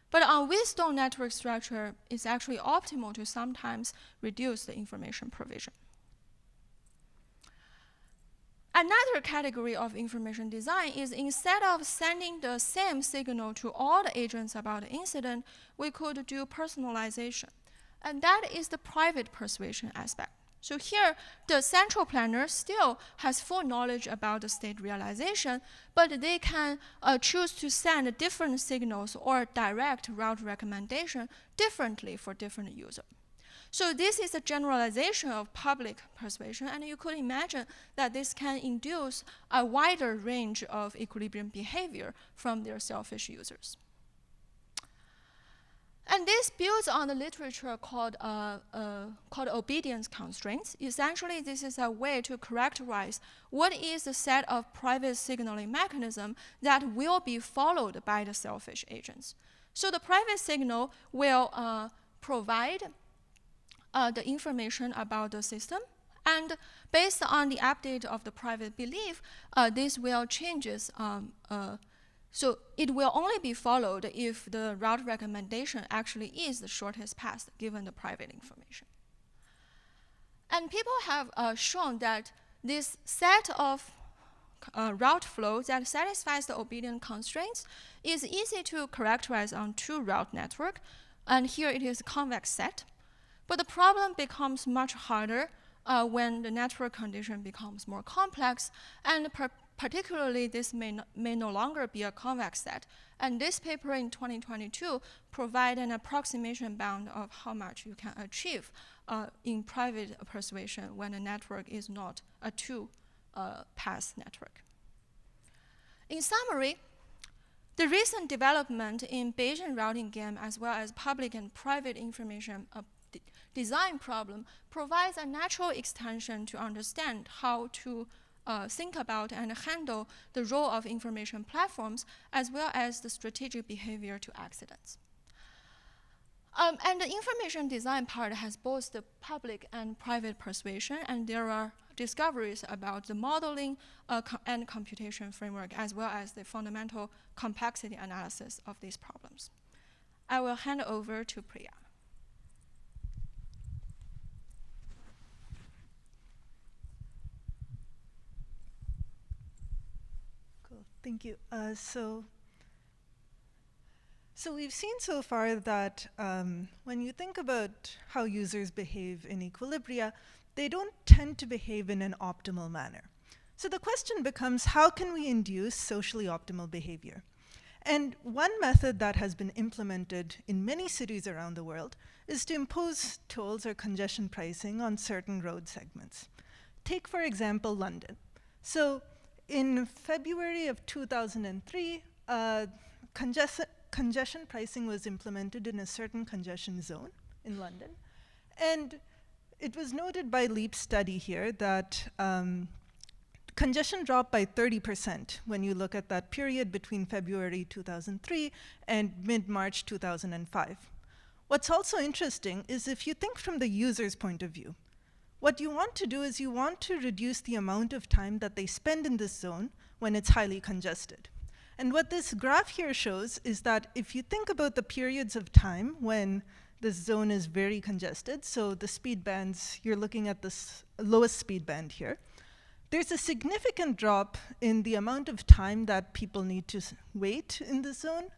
But on Wheatstone network structure, it's actually optimal to sometimes reduce the information provision. Another category of information design is instead of sending the same signal to all the agents about the incident, we could do personalization. And that is the private persuasion aspect. So here, the central planner still has full knowledge about the state realization, but they can choose to send different signals or direct route recommendation differently for different users. So this is a generalization of public persuasion, and you could imagine that this can induce a wider range of equilibrium behavior from their selfish users. And this builds on the literature called obedience constraints. Essentially, this is a way to characterize what is the set of private signaling mechanism that will be followed by the selfish agents. So the private signal will provide the information about the system, and based on the update of the private belief, this will changes. So it will only be followed if the route recommendation actually is the shortest path given the private information. And people have shown that this set of route flow that satisfies the obedience constraints is easy to characterize on two route network, and here it is a convex set. But the problem becomes much harder when the network condition becomes more complex, and particularly this may no longer be a convex set. And this paper in 2022 provide an approximation bound of how much you can achieve in private persuasion when a network is not a two-path network. In summary, the recent development in Bayesian routing game as well as public and private information design problem provides a natural extension to understand how to think about and handle the role of information platforms as well as the strategic behavior to accidents. And the information design part has both the public and private persuasion, and there are discoveries about the modeling and computation framework as well as the fundamental complexity analysis of these problems. I will hand over to Priya. Thank you. So we've seen so far that when you think about how users behave in equilibria, they don't tend to behave in an optimal manner. So the question becomes, how can we induce socially optimal behavior? And one method that has been implemented in many cities around the world is to impose tolls or congestion pricing on certain road segments. Take, for example, London. So in February of 2003, congestion pricing was implemented in a certain congestion zone in London. And it was noted by Leap's study here that congestion dropped by 30% when you look at that period between February 2003 and mid-March 2005. What's also interesting is if you think from the user's point of view, what you want to do is you want to reduce the amount of time that they spend in this zone when it's highly congested. And what this graph here shows is that if you think about the periods of time when this zone is very congested, so the speed bands, you're looking at this lowest speed band here, there's a significant drop in the amount of time that people need to wait in the zone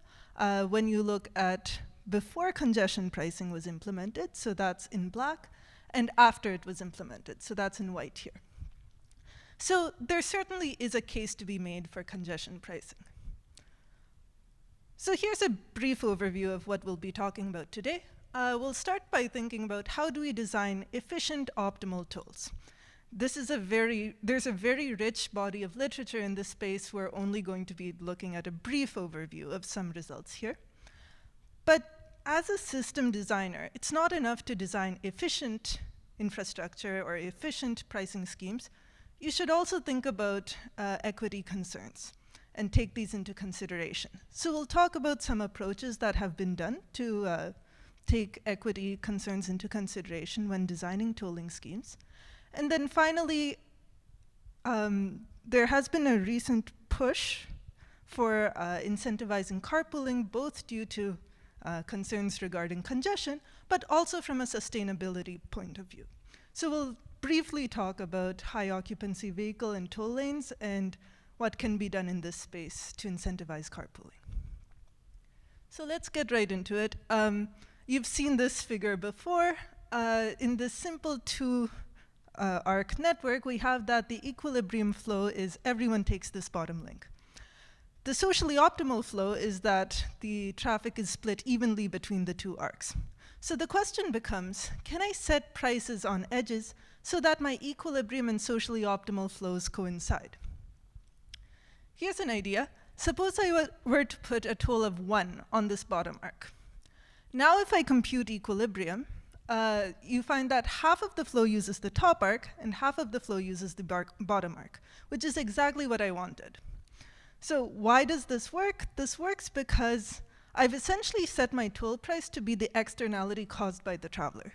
when you look at before congestion pricing was implemented, so that's in black, and after it was implemented, so that's in white here. So there certainly is a case to be made for congestion pricing. So here's a brief overview of what we'll be talking about today. We'll start by thinking about how do we design efficient optimal tolls. There's a very rich body of literature in this space. We're only going to be looking at a brief overview of some results here. But as a system designer, it's not enough to design efficient infrastructure or efficient pricing schemes. You should also think about equity concerns and take these into consideration. So we'll talk about some approaches that have been done to take equity concerns into consideration when designing tolling schemes. And then finally, there has been a recent push for incentivizing carpooling, both due to concerns regarding congestion, but also from a sustainability point of view. So we'll briefly talk about high occupancy vehicle and toll lanes and what can be done in this space to incentivize carpooling. So let's get right into it. You've seen this figure before. In this simple two-arc network, we have that the equilibrium flow is everyone takes this bottom link. The socially optimal flow is that the traffic is split evenly between the two arcs. So the question becomes, can I set prices on edges so that my equilibrium and socially optimal flows coincide? Here's an idea. Suppose I were to put a toll of 1 on this bottom arc. Now if I compute equilibrium, you find that half of the flow uses the top arc and half of the flow uses the bottom arc, which is exactly what I wanted. So why does this work? This works because I've essentially set my toll price to be the externality caused by the traveler.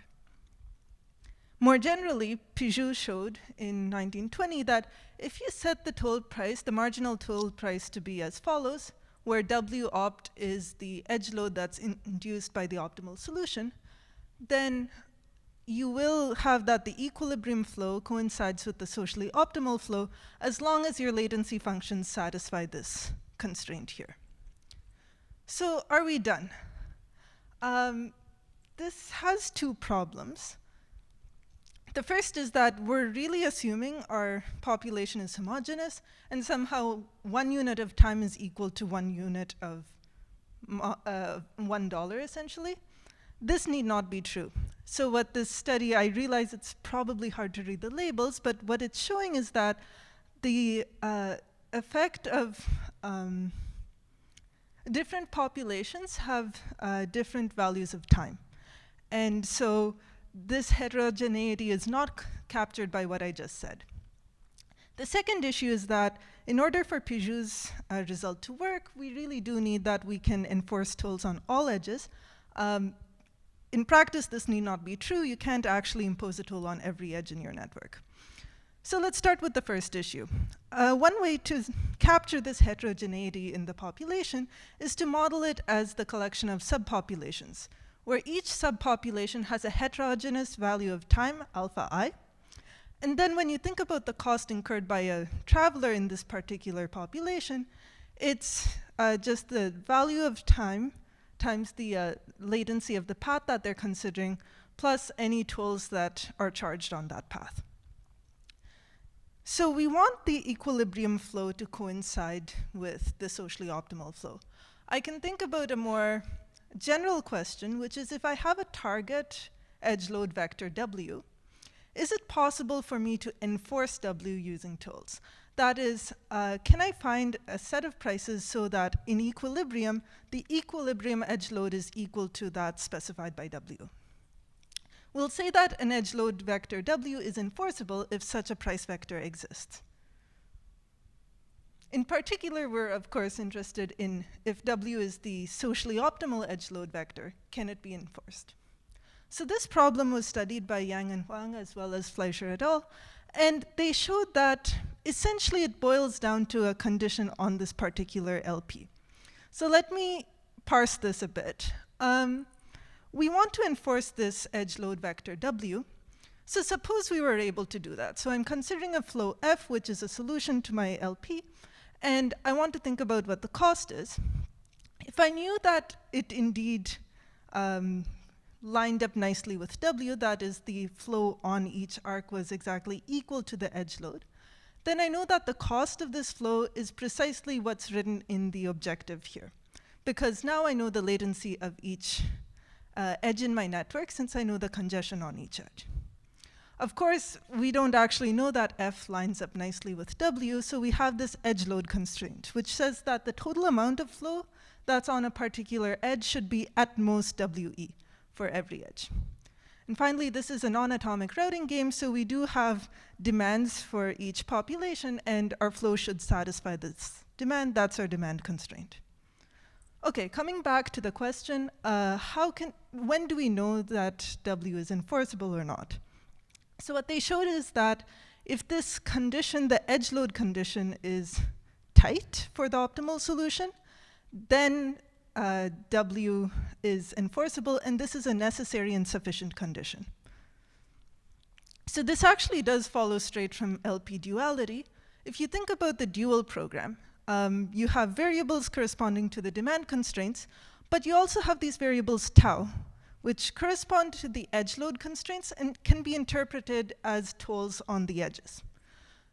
More generally, Peugeot showed in 1920 that if you set the toll price, the marginal toll price to be as follows, where W opt is the edge load that's induced by the optimal solution, then you will have that the equilibrium flow coincides with the socially optimal flow as long as your latency functions satisfy this constraint here. So are we done? This has two problems. The first is that we're really assuming our population is homogeneous, and somehow 1 unit of time is equal to 1 unit of $1, essentially. This need not be true. So what this study, I realize it's probably hard to read the labels, but what it's showing is that the effect of different populations have different values of time. And so this heterogeneity is not captured by what I just said. The second issue is that in order for Peugeot's result to work, we really do need that we can enforce tolls on all edges. In practice, this need not be true. You can't actually impose a toll on every edge in your network. So let's start with the first issue. One way to capture this heterogeneity in the population is to model it as the collection of subpopulations, where each subpopulation has a heterogeneous value of time, alpha I. And then when you think about the cost incurred by a traveler in this particular population, it's just the value of time times the latency of the path that they're considering, plus any tolls that are charged on that path. So we want the equilibrium flow to coincide with the socially optimal flow. I can think about a more general question, which is if I have a target edge load vector W, is it possible for me to enforce W using tolls? That is, can I find a set of prices so that in equilibrium, the equilibrium edge load is equal to that specified by W? We'll say that an edge load vector W is enforceable if such a price vector exists. In particular, we're of course interested in if W is the socially optimal edge load vector, can it be enforced? So this problem was studied by Yang and Huang as well as Fleischer et al. And they showed that essentially it boils down to a condition on this particular LP. So let me parse this a bit. We want to enforce this edge load vector W. So suppose we were able to do that. So I'm considering a flow F, which is a solution to my LP, and I want to think about what the cost is. If I knew that it indeed lined up nicely with W, that is the flow on each arc was exactly equal to the edge load, then I know that the cost of this flow is precisely what's written in the objective here. Because now I know the latency of each edge in my network since I know the congestion on each edge. Of course, we don't actually know that F lines up nicely with W, so we have this edge load constraint, which says that the total amount of flow that's on a particular edge should be at most WE for every edge. And finally, this is a non-atomic routing game, so we do have demands for each population, and our flow should satisfy this demand. That's our demand constraint. Okay, coming back to the question, when do we know that W is enforceable or not? So what they showed is that if this condition, the edge load condition, is tight for the optimal solution, then W is enforceable, and this is a necessary and sufficient condition. So this actually does follow straight from LP duality. If you think about the dual program, you have variables corresponding to the demand constraints, but you also have these variables tau, which correspond to the edge load constraints and can be interpreted as tolls on the edges.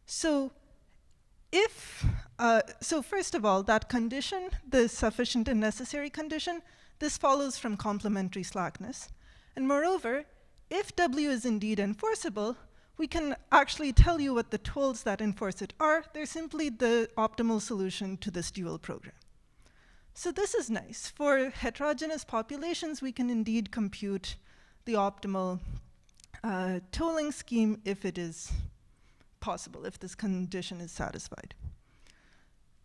So first of all, that condition, the sufficient and necessary condition, this follows from complementary slackness. And moreover, if W is indeed enforceable, we can actually tell you what the tolls that enforce it are. They're simply the optimal solution to this dual program. So this is nice. For heterogeneous populations, we can indeed compute the optimal tolling scheme if it is possible, if this condition is satisfied.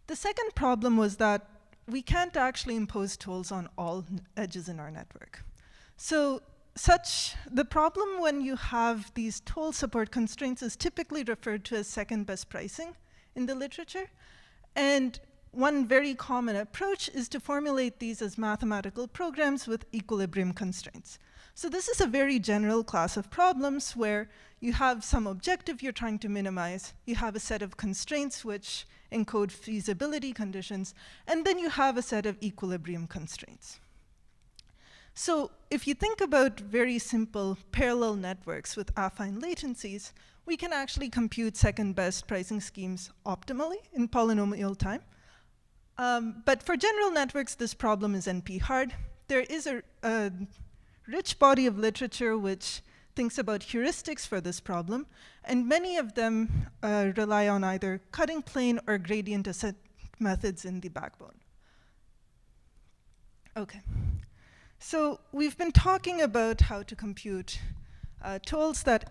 The second problem was that we can't actually impose tolls on all edges in our network. So the problem when you have these toll support constraints is typically referred to as second best pricing in the literature. And one very common approach is to formulate these as mathematical programs with equilibrium constraints. So this is a very general class of problems where you have some objective you're trying to minimize, you have a set of constraints which encode feasibility conditions, and then you have a set of equilibrium constraints. So if you think about very simple parallel networks with affine latencies, we can actually compute second best pricing schemes optimally in polynomial time. But for general networks, this problem is NP hard. There is a rich body of literature which thinks about heuristics for this problem, and many of them rely on either cutting plane or gradient ascent methods in the backbone. Okay. So we've been talking about how to compute tolls that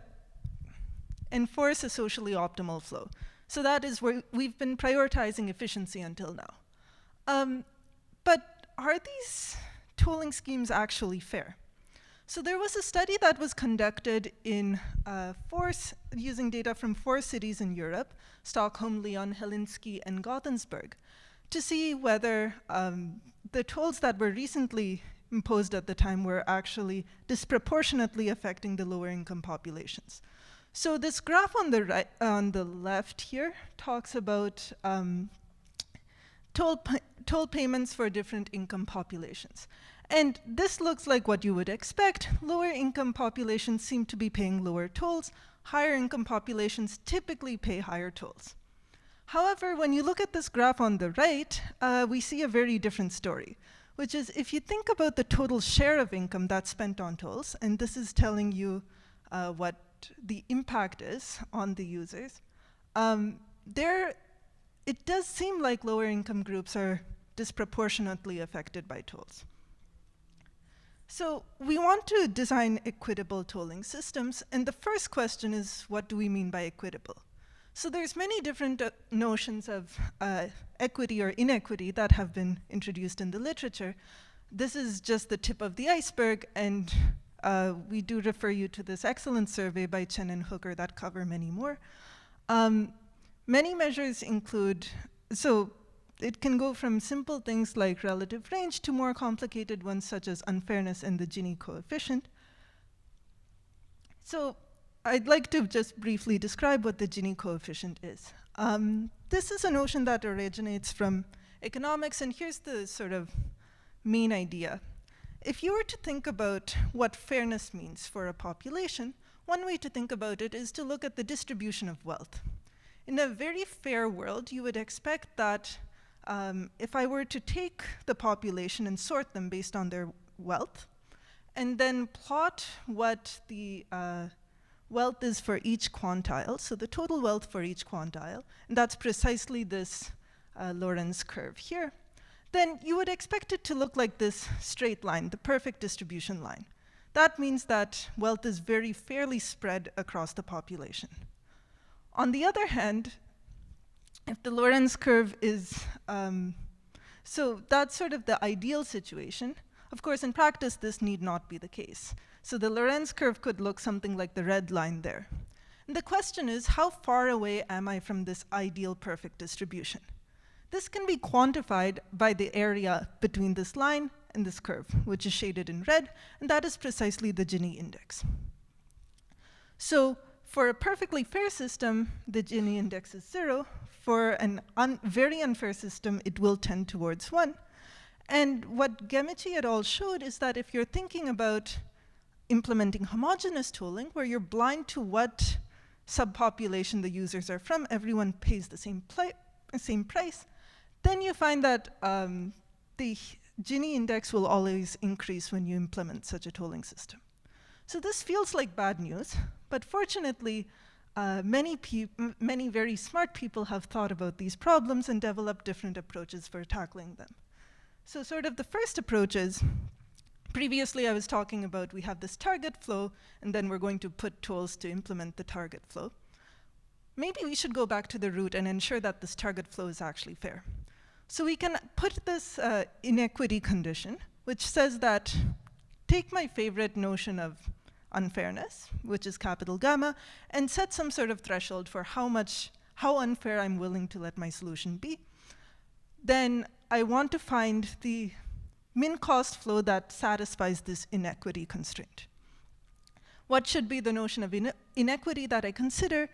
enforce a socially optimal flow. So that is where we've been prioritizing efficiency until now. But are these tolling schemes actually fair? So there was a study that was conducted in using data from 4 cities in Europe, Stockholm, Lyon, Helsinki, and Gothenburg, to see whether the tolls that were recently imposed at the time were actually disproportionately affecting the lower income populations. So this graph on the left here talks about toll payments for different income populations. And this looks like what you would expect. Lower income populations seem to be paying lower tolls. Higher income populations typically pay higher tolls. However, when you look at this graph on the right, we see a very different story, which is if you think about the total share of income that's spent on tolls, and this is telling you what the impact is on the users, it does seem like lower income groups are disproportionately affected by tolls. So we want to design equitable tolling systems, and the first question is, what do we mean by equitable? So there's many different notions of equity or inequity that have been introduced in the literature. This is just the tip of the iceberg, and we do refer you to this excellent survey by Chen and Hooker that cover many more. Many measures include, so it can go from simple things like relative range to more complicated ones such as unfairness and the Gini coefficient. So I'd like to just briefly describe what the Gini coefficient is. This is a notion that originates from economics, and here's the sort of main idea. If you were to think about what fairness means for a population, one way to think about it is to look at the distribution of wealth. In a very fair world, you would expect that if I were to take the population and sort them based on their wealth, and then plot what the wealth is for each quantile, so the total wealth for each quantile, and that's precisely this Lorenz curve here, then you would expect it to look like this straight line, the perfect distribution line. That means that wealth is very fairly spread across the population. On the other hand, if the Lorenz curve is, so that's sort of the ideal situation. Of course, in practice, this need not be the case. So the Lorenz curve could look something like the red line there. And the question is, how far away am I from this ideal perfect distribution? This can be quantified by the area between this line and this curve, which is shaded in red, and that is precisely the Gini index. So for a perfectly fair system, the Gini index is 0. For an very unfair system, it will tend towards 1. And what Gemici et al. Showed is that if you're thinking about implementing homogeneous tolling, where you're blind to what subpopulation the users are from, everyone pays the same price, then you find that the Gini index will always increase when you implement such a tolling system. So this feels like bad news, but fortunately, many very smart people have thought about these problems and developed different approaches for tackling them. So sort of the first approach is, previously I was talking about we have this target flow, and then we're going to put tools to implement the target flow. Maybe we should go back to the root and ensure that this target flow is actually fair. So we can put this inequity condition, which says that, take my favorite notion of unfairness, which is capital gamma, and set some sort of threshold for how unfair I'm willing to let my solution be. Then I want to find the min cost flow that satisfies this inequity constraint. What should be the notion of inequity that I consider?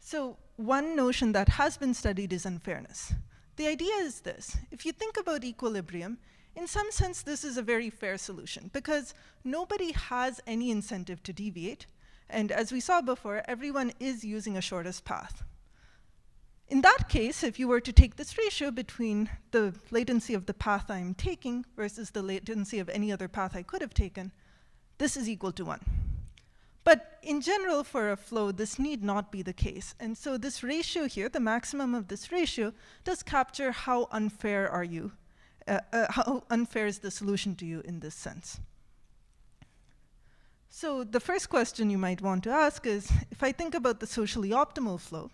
So one notion that has been studied is unfairness. The idea is this: if you think about equilibrium, in some sense this is a very fair solution, because nobody has any incentive to deviate, and as we saw before, everyone is using a shortest path. In that case, if you were to take this ratio between the latency of the path I'm taking versus the latency of any other path I could have taken, this is equal to 1. But in general, for a flow, this need not be the case. And so this ratio here, the maximum of this ratio, does capture how unfair are you, how unfair is the solution to you in this sense. So the first question you might want to ask is, if I think about the socially optimal flow,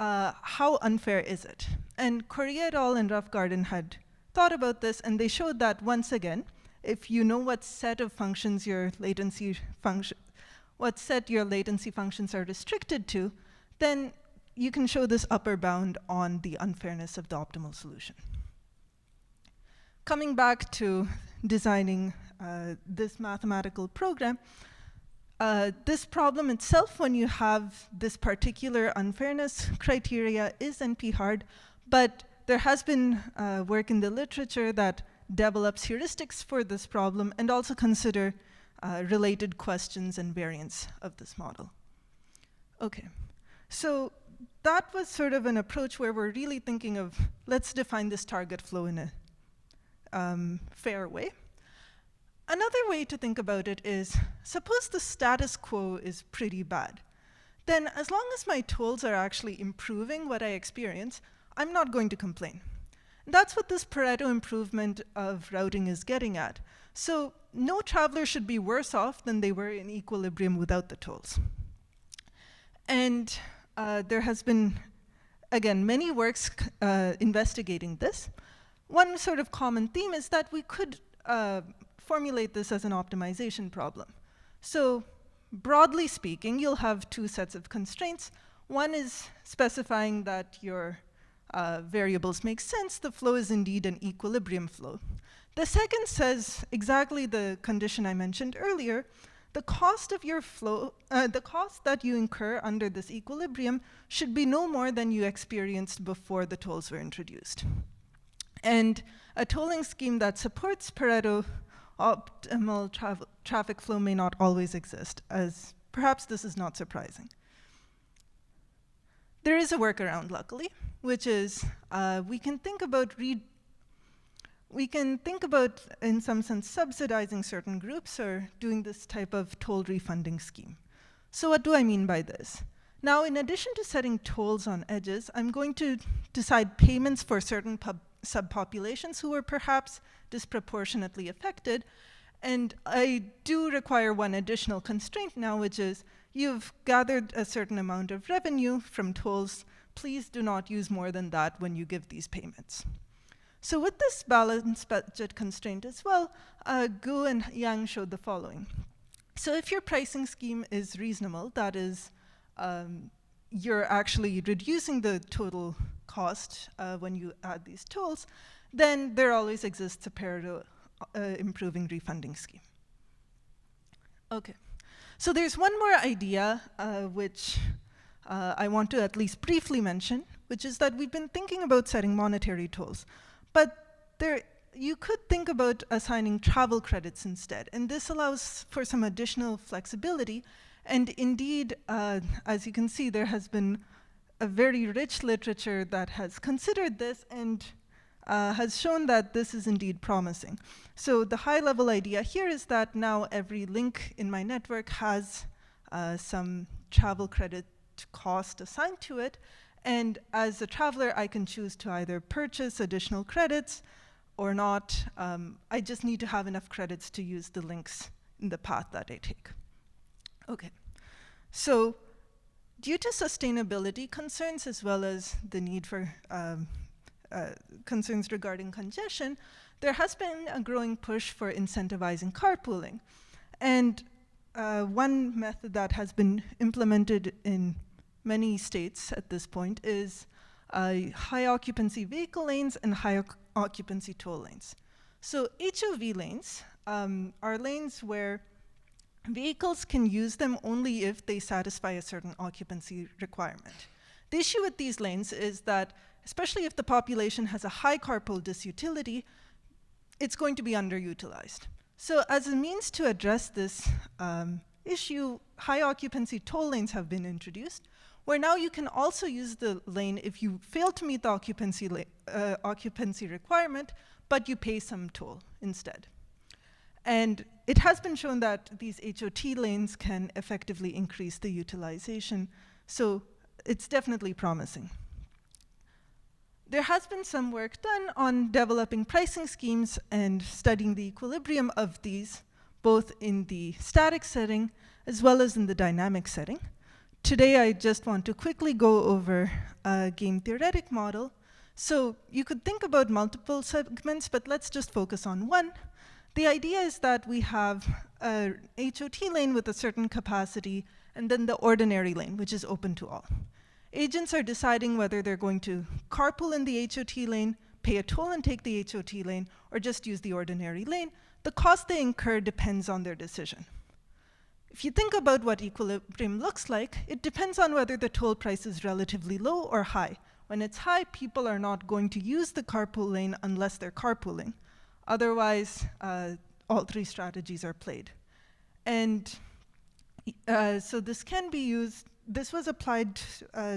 how unfair is it? And Correa et al. And Roughgarden had thought about this, and they showed that, once again, if you know what set of functions your latency functions are restricted to, then you can show this upper bound on the unfairness of the optimal solution. Coming back to designing this mathematical program, this problem itself, when you have this particular unfairness criteria, is NP-hard, but there has been work in the literature that develops heuristics for this problem and also consider related questions and variants of this model. Okay, so that was sort of an approach where we're really thinking of, let's define this target flow in a fair way. Another way to think about it is, suppose the status quo is pretty bad. Then as long as my tolls are actually improving what I experience, I'm not going to complain. That's what this Pareto improvement of routing is getting at. So no traveler should be worse off than they were in equilibrium without the tolls. And there has been, again, many works investigating this. One sort of common theme is that we could formulate this as an optimization problem. So broadly speaking, you'll have two sets of constraints. One is specifying that your variables make sense. The flow is indeed an equilibrium flow. The second says exactly the condition I mentioned earlier. The cost of your flow, the cost that you incur under this equilibrium should be no more than you experienced before the tolls were introduced. And a tolling scheme that supports Pareto optimal traffic flow may not always exist, as perhaps this is not surprising. There is a workaround, luckily, which is we can think about, in some sense, subsidizing certain groups or doing this type of toll refunding scheme. So what do I mean by this? Now, in addition to setting tolls on edges, I'm going to decide payments for certain subpopulations who were perhaps disproportionately affected. And I do require one additional constraint now, which is you've gathered a certain amount of revenue from tolls. Please do not use more than that when you give these payments. So with this balanced budget constraint as well, Gu and Yang showed the following. So if your pricing scheme is reasonable, that is, you're actually reducing the total cost when you add these tolls, then there always exists a Pareto improving refunding scheme. Okay, So there's one more idea which I want to at least briefly mention, which is that we've been thinking about setting monetary tolls. But you could think about assigning travel credits instead. And this allows for some additional flexibility. And indeed, as you can see, there has been a very rich literature that has considered this and has shown that this is indeed promising. So the high-level idea here is that now every link in my network has some travel credit cost assigned to it. And as a traveler, I can choose to either purchase additional credits or not. I just need to have enough credits to use the links in the path that I take. OK. So due to sustainability concerns, as well as the need for concerns regarding congestion, there has been a growing push for incentivizing carpooling. And one method that has been implemented in many states at this point is high occupancy vehicle lanes and high occupancy toll lanes. So HOV lanes are lanes where vehicles can use them only if they satisfy a certain occupancy requirement. The issue with these lanes is that, especially if the population has a high carpool disutility, it's going to be underutilized. So as a means to address this issue, high occupancy toll lanes have been introduced, where now you can also use the lane if you fail to meet the occupancy requirement, but you pay some toll instead. And it has been shown that these HOT lanes can effectively increase the utilization. So it's definitely promising. There has been some work done on developing pricing schemes and studying the equilibrium of these, both in the static setting as well as in the dynamic setting. Today, I just want to quickly go over a game theoretic model. So you could think about multiple segments, but let's just focus on one. The idea is that we have a HOT lane with a certain capacity, and then the ordinary lane, which is open to all. Agents are deciding whether they're going to carpool in the HOT lane, pay a toll and take the HOT lane, or just use the ordinary lane. The cost they incur depends on their decision. If you think about what equilibrium looks like, it depends on whether the toll price is relatively low or high. When it's high, people are not going to use the carpool lane unless they're carpooling. Otherwise, all three strategies are played. And so this can be used. This was applied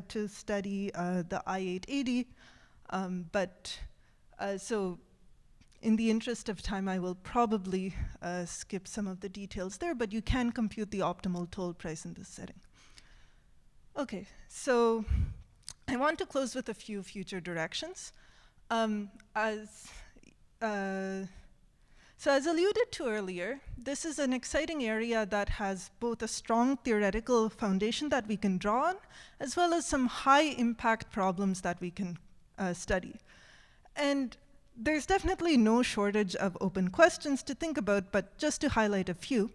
to study the I-880. So in the interest of time, I will probably skip some of the details there, but you can compute the optimal toll price in this setting. OK, so I want to close with a few future directions. So as alluded to earlier, this is an exciting area that has both a strong theoretical foundation that we can draw on, as well as some high-impact problems that we can study. And there's definitely no shortage of open questions to think about, but just to highlight a few.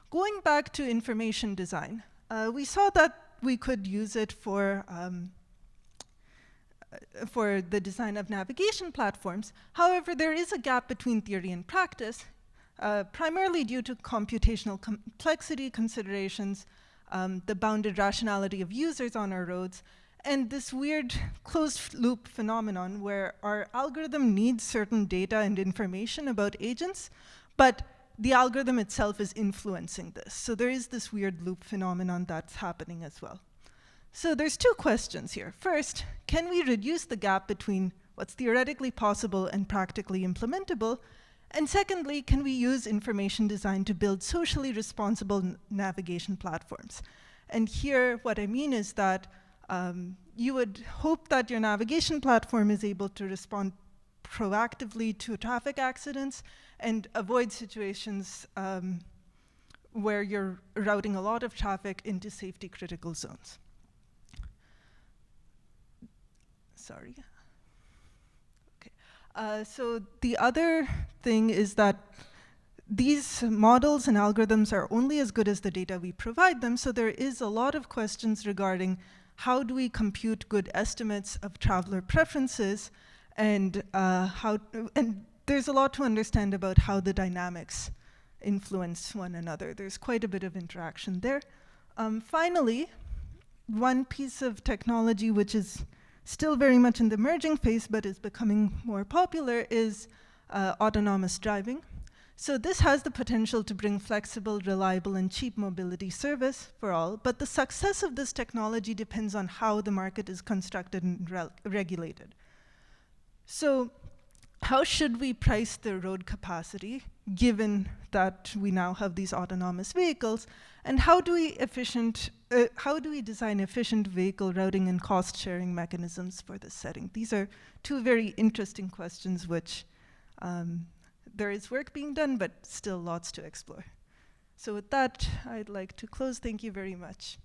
Going back to information design, we saw that we could use it for the design of navigation platforms. However, there is a gap between theory and practice, primarily due to computational complexity considerations, the bounded rationality of users on our roads, and this weird closed-loop phenomenon where our algorithm needs certain data and information about agents, but the algorithm itself is influencing this. So there is this weird loop phenomenon that's happening as well. So there's two questions here. First, can we reduce the gap between what's theoretically possible and practically implementable? And secondly, can we use information design to build socially responsible navigation platforms? And here, what I mean is that you would hope that your navigation platform is able to respond proactively to traffic accidents and avoid situations where you're routing a lot of traffic into safety-critical zones. Sorry. Okay. So the other thing is that these models and algorithms are only as good as the data we provide them, so there is a lot of questions regarding how do we compute good estimates of traveler preferences, and there's a lot to understand about how the dynamics influence one another. There's quite a bit of interaction there. Finally, one piece of technology which is still very much in the emerging phase but is becoming more popular is autonomous driving. So this has the potential to bring flexible, reliable, and cheap mobility service for all, but the success of this technology depends on how the market is constructed and regulated. So how should we price the road capacity, given that we now have these autonomous vehicles, and how do we design efficient vehicle routing and cost-sharing mechanisms for this setting? These are two very interesting questions which there is work being done, but still lots to explore. So with that, I'd like to close. Thank you very much.